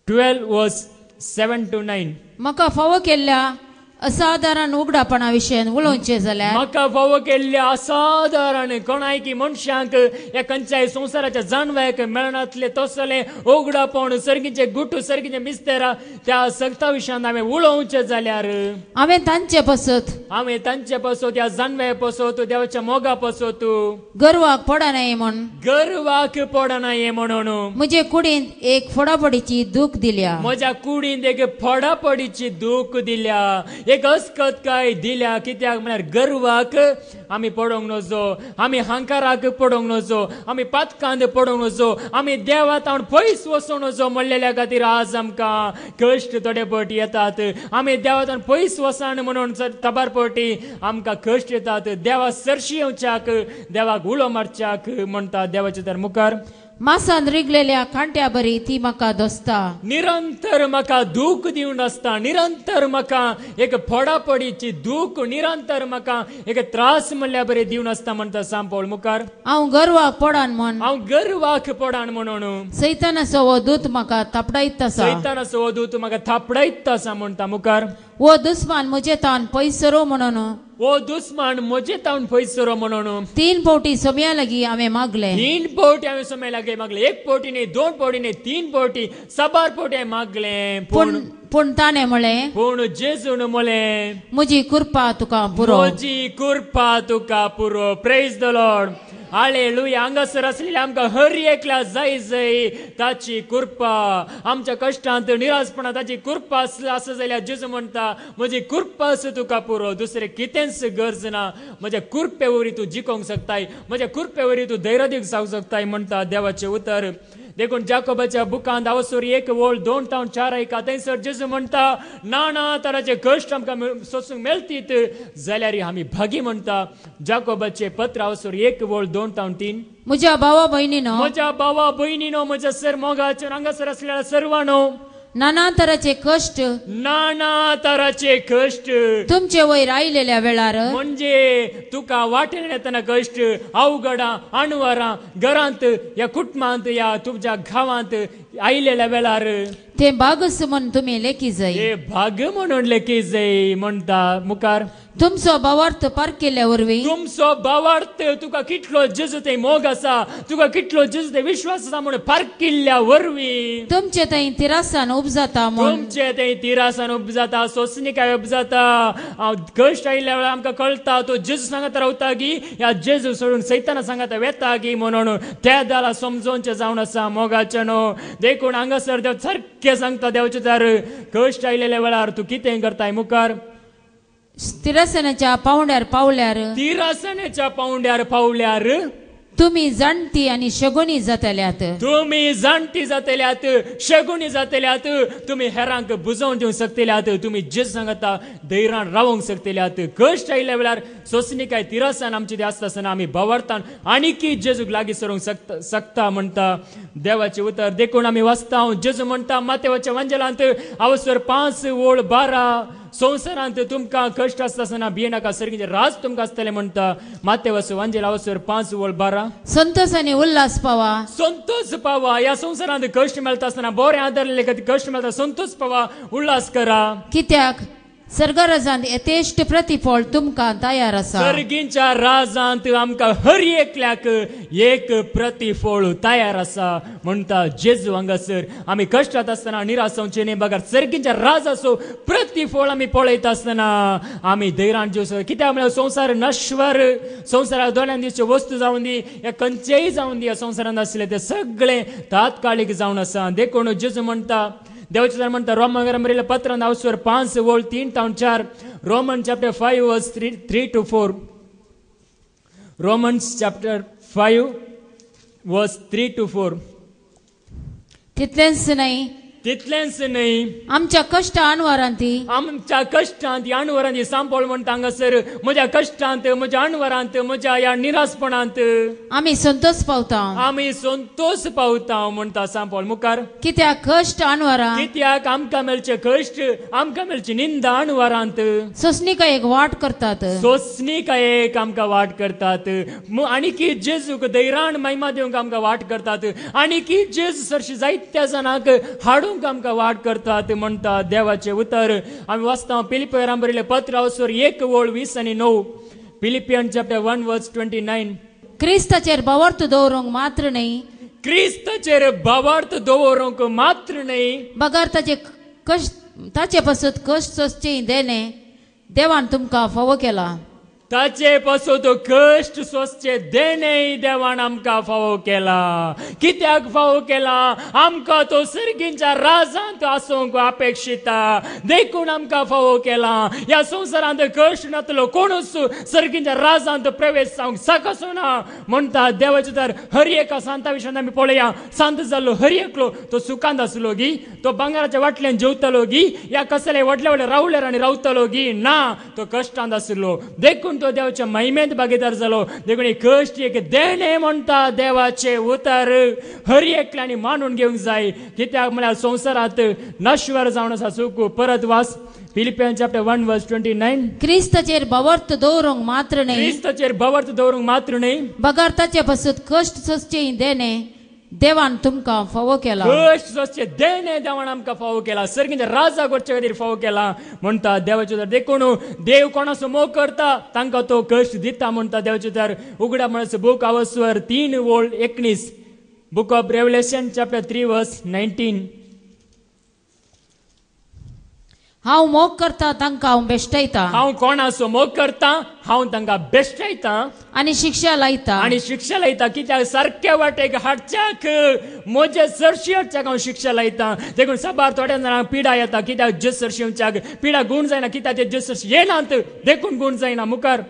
12:7-9. म्हाका फावो केल्ल्या असाधारण उगडापणा विशयन उलोवचें जाल्यार, म्हाका फावो केल्ल्या असाधारण कोणाय की मनशांक ह्या खंयच्याय संवसाराच्या जाणव्याक मेळनातले तसले उगडापण, सर्गीचे गुट, सर्गीचे मिस्तेरा त्या सगता विशयान हांवें उलोवचें जाल्यार हांवें तांचे पासत, हांवें तांचे पासत, ह्या जाणव्या पासत, देवाच्या मोगा पासत गर्वाक पडनाय म्हण, गर्वाक पडनाये म्हणून म्हजे कुडींत एक फोडाफोडीची दूख दिल्या. म्हज्या कुडींत एक फोडाफोडीची दूख दिल्या. एक अस्कत काय दिल्या कित्याक म्हळ्यार गर्वाक आमी पडोंक नजो, आमी हांकाराक पडोंक नजो, आमी पातकांत पडोंक नजो, आमी देवात हांव पयस वचोंक नजो म्हणलेल्या खातीर आज आमकां कश्ट थोडे पट येतात. आमी देवात पयस वचन म्हणून तबार पटी आमकां कश्ट येतात. देवा सरशी येवच्याक, देवाक उलो मारच्याक म्हणटा देवाचे तर मुखार. मासान रिगलेल्या कांट्या बरी ती म्हाका दोस्ता. निरंतर म्हाका दूख दिवन आसता, निरंतर म्हाका एक फोडाफोडीची दूख, निरंतर म्हाका एक त्रास म्हणल्या बरे दिवन आसता म्हणटा सांग पौल मुखार. हांव गर्वाक पडान म्हण, हांव गर्वाक पडान म्हणून सैतानाचो वो दूत म्हाका थापडायत आसा. सैतानाचो वो दूत म्हाका थापडायत आसा म्हणटा मुखार. वो दुस्मान म्हजे तान पयसरो म्हणून, वो दुस्मान म्हजे तावन पयसरो म्हणून 3 फावटी सोम्या लागीं हांवें मागले. 3 फावटी हांवें सोम्या लागे मागले. 1 फावटी न्ही, 2 फावटी न्ही, 3 फावटी, 7 फावटी मागले. पूण ताणें म्हळें, पूण जेजून म्हळें, म्हजी कृपा तुका पुरो. म्हजी कृपा तुका पुरो. Praise the Lord. हालेलुया. हांगासर आसलेल्या आमकां हर एकल्या जाय जाय ताची कृपा. आमच्या कश्टांत निराशपणांत ताची कृपा आसा जाल्यार जेजू म्हणटा म्हजी कृपा आसा तुका पुरो. दुसरें कितेंच गरज ना. म्हज्या कृपे वरी तूं जिखोंक शकताय, म्हज्या कृपे वरी तूं धैर्य दिवंक शकताय म्हणटा देवाचें उतर. देखून जाकोबाच्या बुकांत आवसोर 1:2-4 ऐका. थंयसर जेजू म्हणटा नाना तराचे कश्ट आमकां सोसूंक मेळटीत जाल्यार आमी भागी म्हणटा. जाकोबाचे पत्र आवसोर 1:2-3. म्हज्या भावा भयणीनो, म्हज्या भावा भयणीनो, म्हज्या सर मोगाचे हांगासर आसलेल्या सर्वांनो, नाना तराचे कश्ट, नाना तराचे कश्ट तुमचे वयर आयलेल्या वेळार, म्हणजे तुका वाटेन येतना कश्ट, अवघडां, अणवरां, घरांत, या कुटुंबांत, या तुमच्या गांवांत आयलेल्या वेळार ते भागस म्हण तुमी लेखी जाय. हे भाग म्हणून लेखी जाय म्हणटा मुखार. तुमचो भावार्थ पारकेल्या वरवीं, तुमचो भावार्थ तुका कितलो जेजू ते मोग आसा, तुका कितलो जेजू ते विश्वास आसा म्हणून पारकिल्ल्या वरवीं तुमचे थंय तिरासान उपजाता म्हूण, तुमचे ते तिरासान उपजाता, सोसणिकाय उपजाता. कश्ट आयिल्ल्या वेळार आमकां कळटा तो जेजू सांगत रावता की ह्या जेजू सोडून सैताना सांगत वेता की म्हणून त्या दाला समजोवचें जावन आसा मोगाचें न्हू. देखून हांगासर देव सारकें सांगता देवचे तर कश्ट आयिल्ल्या वेळार तूं कितें करताय मुखार. तिरासनाच्या पावंड्यार पावल्यार, तिरासनाच्या पावंड्यार पावल्यार तुमी जाणटी आनी शगुनी जातल्यात. तुम्ही जाणटी जातल्यात, शगुनी जातल्यात, तुम्ही हेरांक बुजोवन दिवंक शकतल्यात, तुम्ही जेजू सांगता धैर्यान रावंक शकतल्यात. कश्ट आयिल्ल्या वेळार सोसणिकाय तिरासान आमची आसता आसतना आमी भावार्थान आनीकी जेजूक लागीं सरूंक शकता म्हणटा देवाचें उतर. देखून आमी वाचता जेजू म्हणटा मातेवाच्या वांजेलांत आवसर 5:12 संवसारांत तुमकां कश्ट आसता आसतना भिये नाका, सर्गीचें राज तुमकां आसतलें म्हणटा मातेवाचो वांजेल आवसर 5:12. संतोष आनी उल्हास पावा, संतोष पावा. या संवसारांत कश्ट मेळटा आसतना बरें आदारलेले कश्ट मेळटा, संतोष पावा, उल्हास करा. कित्याक सर्गराजांत यथेश्ट प्रतिफळ तुमकां तयार आसा. सर्गींच्या राजांत आमकां हर एकल्याक एक प्रतिफळ तयार आसा म्हणटा जेजू हांगासर. आमी कश्टांत आसतना निराशेचें न्ही बघा, सर्गींच्या राजाचो प्रतिफळ आमी पळयता आसतना आमी धैर्यान जिवंक. कित्याक म्हळ्यार संवसार नश्वर, संवसाराक दोन दिवचे वस्तू जावन दी, या खंयचेय जावन दी, ह्या संवसारांत आसले ते सगळे तात्काळीक जावन आसा. देखून जेजू म्हणटा देवाचें म्हणटा रोमांक बरयल्ल्या पत्रांत आवसर 5:3-4. Roman chapter 5:3-4. Romans chapter 5:3-4. तितलेंच न्हय, तितलेंच न्हय, आमच्या कश्ट अणवरांती, आमच्या कश्टांत ह्या अणवरांत सांपळ म्हणटा हांगासर म्हज्या कश्टांत, म्हज्या अणवरांत, म्हज्या ह्या निराशपणांत आमी संतोष पावता, आमी संतोष पावता म्हणटा सांपळ मुखार. कित्याक कश्ट अणवरां, कित्याक आमकां मेळचे कश्ट, आमकां मेळची निंदा अणवरांत सोसणिकाय एक वाट करतात, सोसणिकायेक आमकां वाट करतात. आनीकी जेजूक धैर्यान महिमा दिवंक आमकां वाट करतात, आनीकी जेजू सरशी जायत्या जाणांक हाडूंक आमकां वाट करतात म्हणटा देवाचें उतर. आमी वाचता फिलिपियरांक बरयल्लें पत्र आवसर 1:20-9. Philippian chapter 1:29. क्रिस्ताचेर भावार्थ दवरूंक मात्र न्हय, क्रिस्ताचेर भावार्थ दवरूंक मात्र न्हय, बगार ताचे पासून कश्ट सोंसचें देणे देवान तुमकां फावो केला. ताचे पासून तो कष्ट सोंसचे देणे देवान आमकां फावो केला. कित्याक फावो केला? आमकां तो सर्गींच्या राजांत आसूंक अपेक्षिता देखून आमकां फावो केला. ह्या संवसारांत कश्ट नातलो कोणूच सर्गींच्या राजांत प्रवेश जावंक शकचो ना म्हणटा देवाचे तर हर एका सांता विशयान आमी पळया. सांत जाल्लो हर एकलो तो सुखांत आसलो गी, तो भांगराच्या वाटल्यान जेवतलो गी, या कसले व्हडले व्हडले रावल्यार आनी रावतलो गी ना, तो कश्टांत आसलो देखून तो देवाच्या महिमेंत भागीदार जालो. देखून कष्ट एक देणे म्हणटा देवाचे उतर हर एकल्यानी मानून घेवंक जाय. कित्याक म्हळ्यार संवसारांत नश्वर जावन आसा चूक. परत वास फिलिपियन्स चॅप्टर 1:29. क्रिस्ताचेर भवर्त दवरूंक मात्र न्ही, क्रिस्ताचेर भवर्त दवरूंक मात्र न्ही, बगारताचे पासून कष्ट सोंसचे देणे देवान तुमकां फावो केला. कष्ट सोंसचे देणे देवान आमकां फावो केला. सर्गींच्या राजा करचे खातीर फावो केला म्हणटा देवाचे तर. देखून देव कोणाचो मोग करता तांकां तो कष्ट दिता म्हणटा देवाचे तर. उगडा म्हणसर बूक आवस्वर 3:19. Book of revelation chapter 3:19. हांव मोग करता तांकां हांव बेश्टयता, हांव कोणाचो मोग करता हांव तांकां बेश्टायता आनी शिक्षा लायता. आनी शिक्षा लायता. कित्याक सारक्या वाटेक हाडच्याक म्हजे सरशी हाडच्याक हांव शिक्षा लायता. देखून साबार थोड्या जाणांक पिडा येता. कित्याक जस सरशी हाडच्याक पिडा गुण जायना. कित्याक ते जस सरशी येनात देखून गुण जायना. मुखार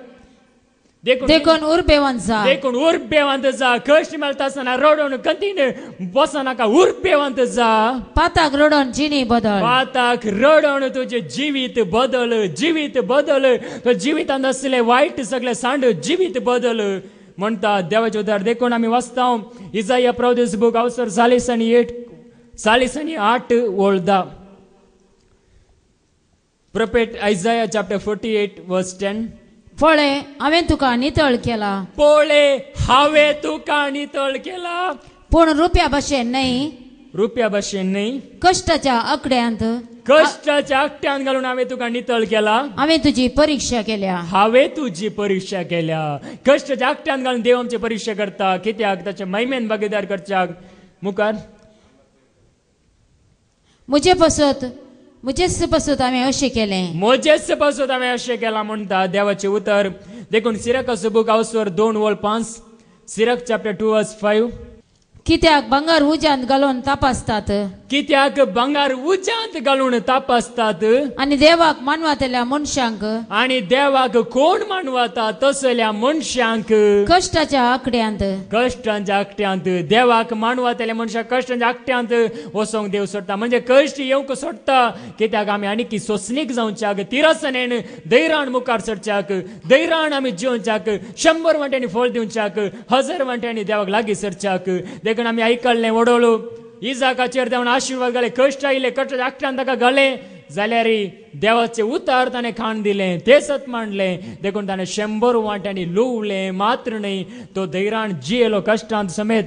देखून उर्बेवंत जा, देखून उर्बेवंत जा. कश्ट मेळटा आसतना रडोन कतीन बसनाका. उर्बेवंत जा. पाताक रडोन जिणी बदल, पाताक रडोन तुझे जिवीत बदल. जिवीत बदल. तो जिवितांत आसले वायट सगळे सांड जिवीत बदल म्हणटा देवाचे उदार. देखून आमी वाचता इजाया प्रवदीस बूक अवसर 40:8. Prophet Isaiah chapter 48:10. पळे हांवें तुका नितळ केला, पळय हांवें तुका नितळ केला. पूण रुपया भाशेन न्हय, रुपया भाशेन न्हय, कश्टाच्या आंकड्यांत, कश्टाच्या आकट्यान घालून हांवें तुका नितळ केला. हांवें तुजी परीक्षा केल्या. हांवें तुजी परीक्षा केल्या. कश्टाच्या आकट्यान घालून देव आमची परीक्षा करता. कित्याक ताच्या महिमेन भागीदार करच्याक. मुखार मुजेच पासून हांवें अशें केलें, म्हजेच पासून हांवें अशें केलां म्हणटा देवाचें उतर. देखून सिरकाचो बूक अवसर 2:5. सिरक चॅप्टर 2:5. कित्याक भांगर उज्यांत घालून तपासतात, कित्याक भांगर उज्यांत घालून तपासतात, आनी देवाक मानवातल्या मनशांक, आनी देवाक कोण मानवता तसल्या मनशांक कश्टाच्या आंकड्यांत, कश्टांच्या आकट्यांत. देवाक मानवतल्या मनशांक कश्टांच्या आकट्यांत वसोंक देव सोडटा. म्हणजे कश्ट येवंक सोडटा. कित्याक आमी आनी सोंसणीक जावच्याक, तिरसनेन धैर्यान मुखार सरच्याक, धैर्यान आमी जिवच्याक, 100 वांट्यांनी फळ दिवच्याक, 1000 वांट्यांनी देवाक लागीं सरच्याक. देखून आमी आयकल्लें वडोळू इजाकाचेर देवान आशिर्वाद घाले. कश्ट आयले, कश्टाच्या आकट्यान ताका घाले जाल्यार देवाचे उतार ताणें खाण दिलें, ते सत मांडलें. देखून ताणें 100 वांट्यांनी लुवलें मात्र न्हय, तो धैर्यान जियेलो कश्टांत समेत.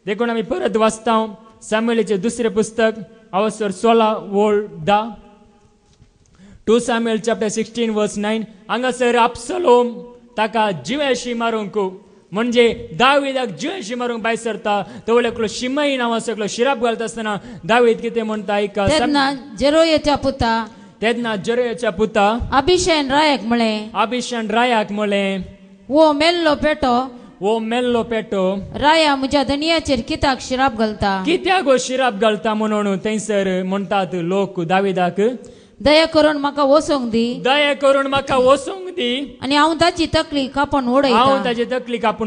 देखून आमी परत वाचता सामुएलीचें दुसरें पुस्तक अवसर 16:10. 2 Samuel chapter 16:9. हांगासर अबसलोम ताका जिवेशी मारूंक म्हणजे दावीदाक जिवेशी मारूंक भायर सरता. तो एकलो शिमई नांवाचो एकलो शिराप घालता आसतना दावीद कितें म्हणटा आयका. तेन्ना जेरोयाच्या पुता अभिशेन रायाक म्हळें, वो मेल्लो पेटो राया म्हज्या धनियाचेर कित्याक शिराप घालता, कित्याक शिराप घालता म्हणून थंयसर म्हणटात लोक दावीदाक, दया करून म्हाका वसोंक दी, दया करून म्हाका वसोंक दी, आनी हांव ताची तकली कापून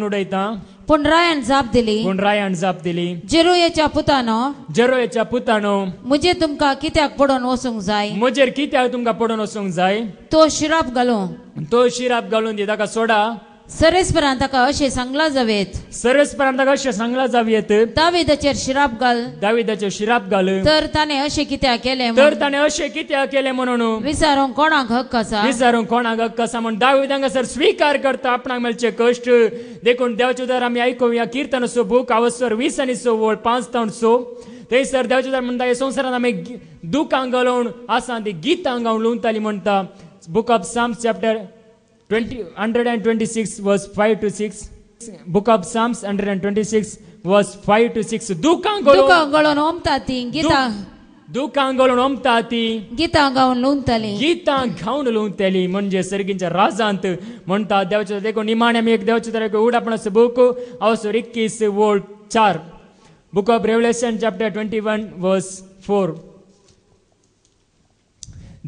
उडयता. पूण रायान जाप दिली, जेरोयाच्या पुतानो, मुझे तुमकां कित्याक पडोवन वचूंक जाय, म्हजेर कित्याक तुमकां पडोवन वचूंक जाय, तो शिराप घालून दी, ताका सोडा. सरस्परान ताका अशें सांगला जावेत, दावीदाचेर शिराप घाल, तर ताणें अशें कित्याक केलें म्हणून विचारूंक कोणाक हक्क आसा म्हण दावीद हांगासर स्वीकार करता आपणाक मेळचे कश्ट. देखून देवाचे उदार आमी आयकुया किर्तनाचो बूक अवसर 20:5-6. थंयसर देवाचे उदार म्हणटा हे संवसारांत आमी दुखांक घालून आसा ती गितांक हांव लुवताली म्हणटा. Book of Psalms chapter 126:5-6. Book of Psalms 126:5-6. दुखांक घालून ओमता ती गितां दुखां घालून ओमता ती गितां गावन लुंतली गीतां गावन लुंतली म्हणजे सर्गींच्या राजांत म्हणटा देवाच्या देखो निमाण्या मी एक देवाच्या तरेको उडापणास बुक अवसर 21 volt 4 book of revelation chapter 21 वर्स 4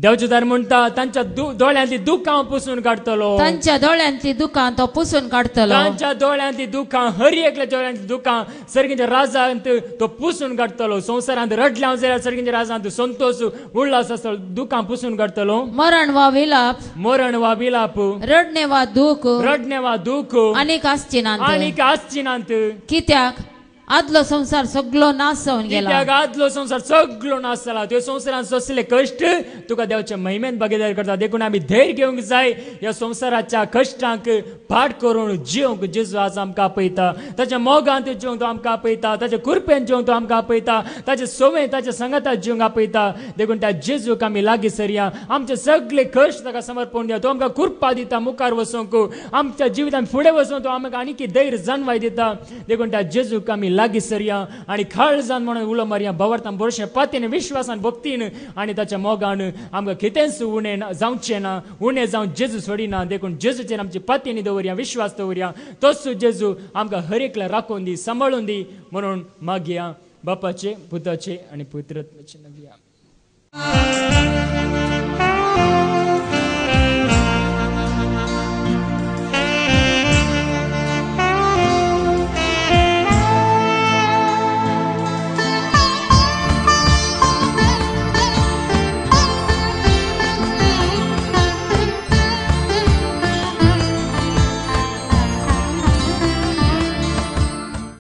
देवाचे दार म्हणटा तांच्या दोळ्यांतली दुखां पुसून काडतलो तांच्या दोळ्यांतली दुखां तो पुसून काडतलो तांच्या दोळ्यांतली दुखां हर एकल्या दोळ्यांतली दुखां सर्गींच्या राजांत तो पुसून काडतलो संवसारांत रडल्या जाल्यार सर्गींच्या राजांत संतोष उल्हास आसतलो दुखां पुसून काडतलो मरण वा विलाप मरण वा विलाप रडणे वा दूख रडणे वा दुख आनीक आसचिनांत आनीक आसचिनांत कित्याक आदलो संसार सगळो नाश जावन गेला कित्याक आदलो संसार सगळो नाश जाला त्यो संसारांत सोंसले कश्ट तुका देवाच्या महिमेन भागीदार करता देखून आमी धैर्य घेवंक जाय ह्या संसाराच्या कश्टांक फाट करून जिवंक जेजू आज आमकां आपयता ताच्या मोगांत जिवंक तो आमकां आपयता ताच्या कृपेन जिवंक तो आमकां आपयता ताच्या सोवेन ताच्या संगतांत जिवंक आपयता देखून त्या जेजूक आमी लागीं सरया आमचे सगळे कश्ट ताका समर्पण दिया तो आमकां कृपा दिता मुखार वचूंक आमच्या जिवितांत फुडें वचून तो आमकां आनीक धैर्य जाणवाय दिता देखून त्या जेजूक आमी लागीं सरया आनी खाळ जावन म्हणून उलो मारया भवार्थान बरोवचें पातीन विश्वासान भक्तीन आनी ताच्या मोगान आमकां कितेंच उणें जावचें ना उणें जावन जेजू सोडिना देखून जेजूचेर आमची पातींनी दवरया विश्वास दवरया तोच जेजू आमकां हर एकल्या राखून दी सांबाळून दी म्हणून मागया बापाचे पुताचे आनी पुत्रत्वाचे नांवान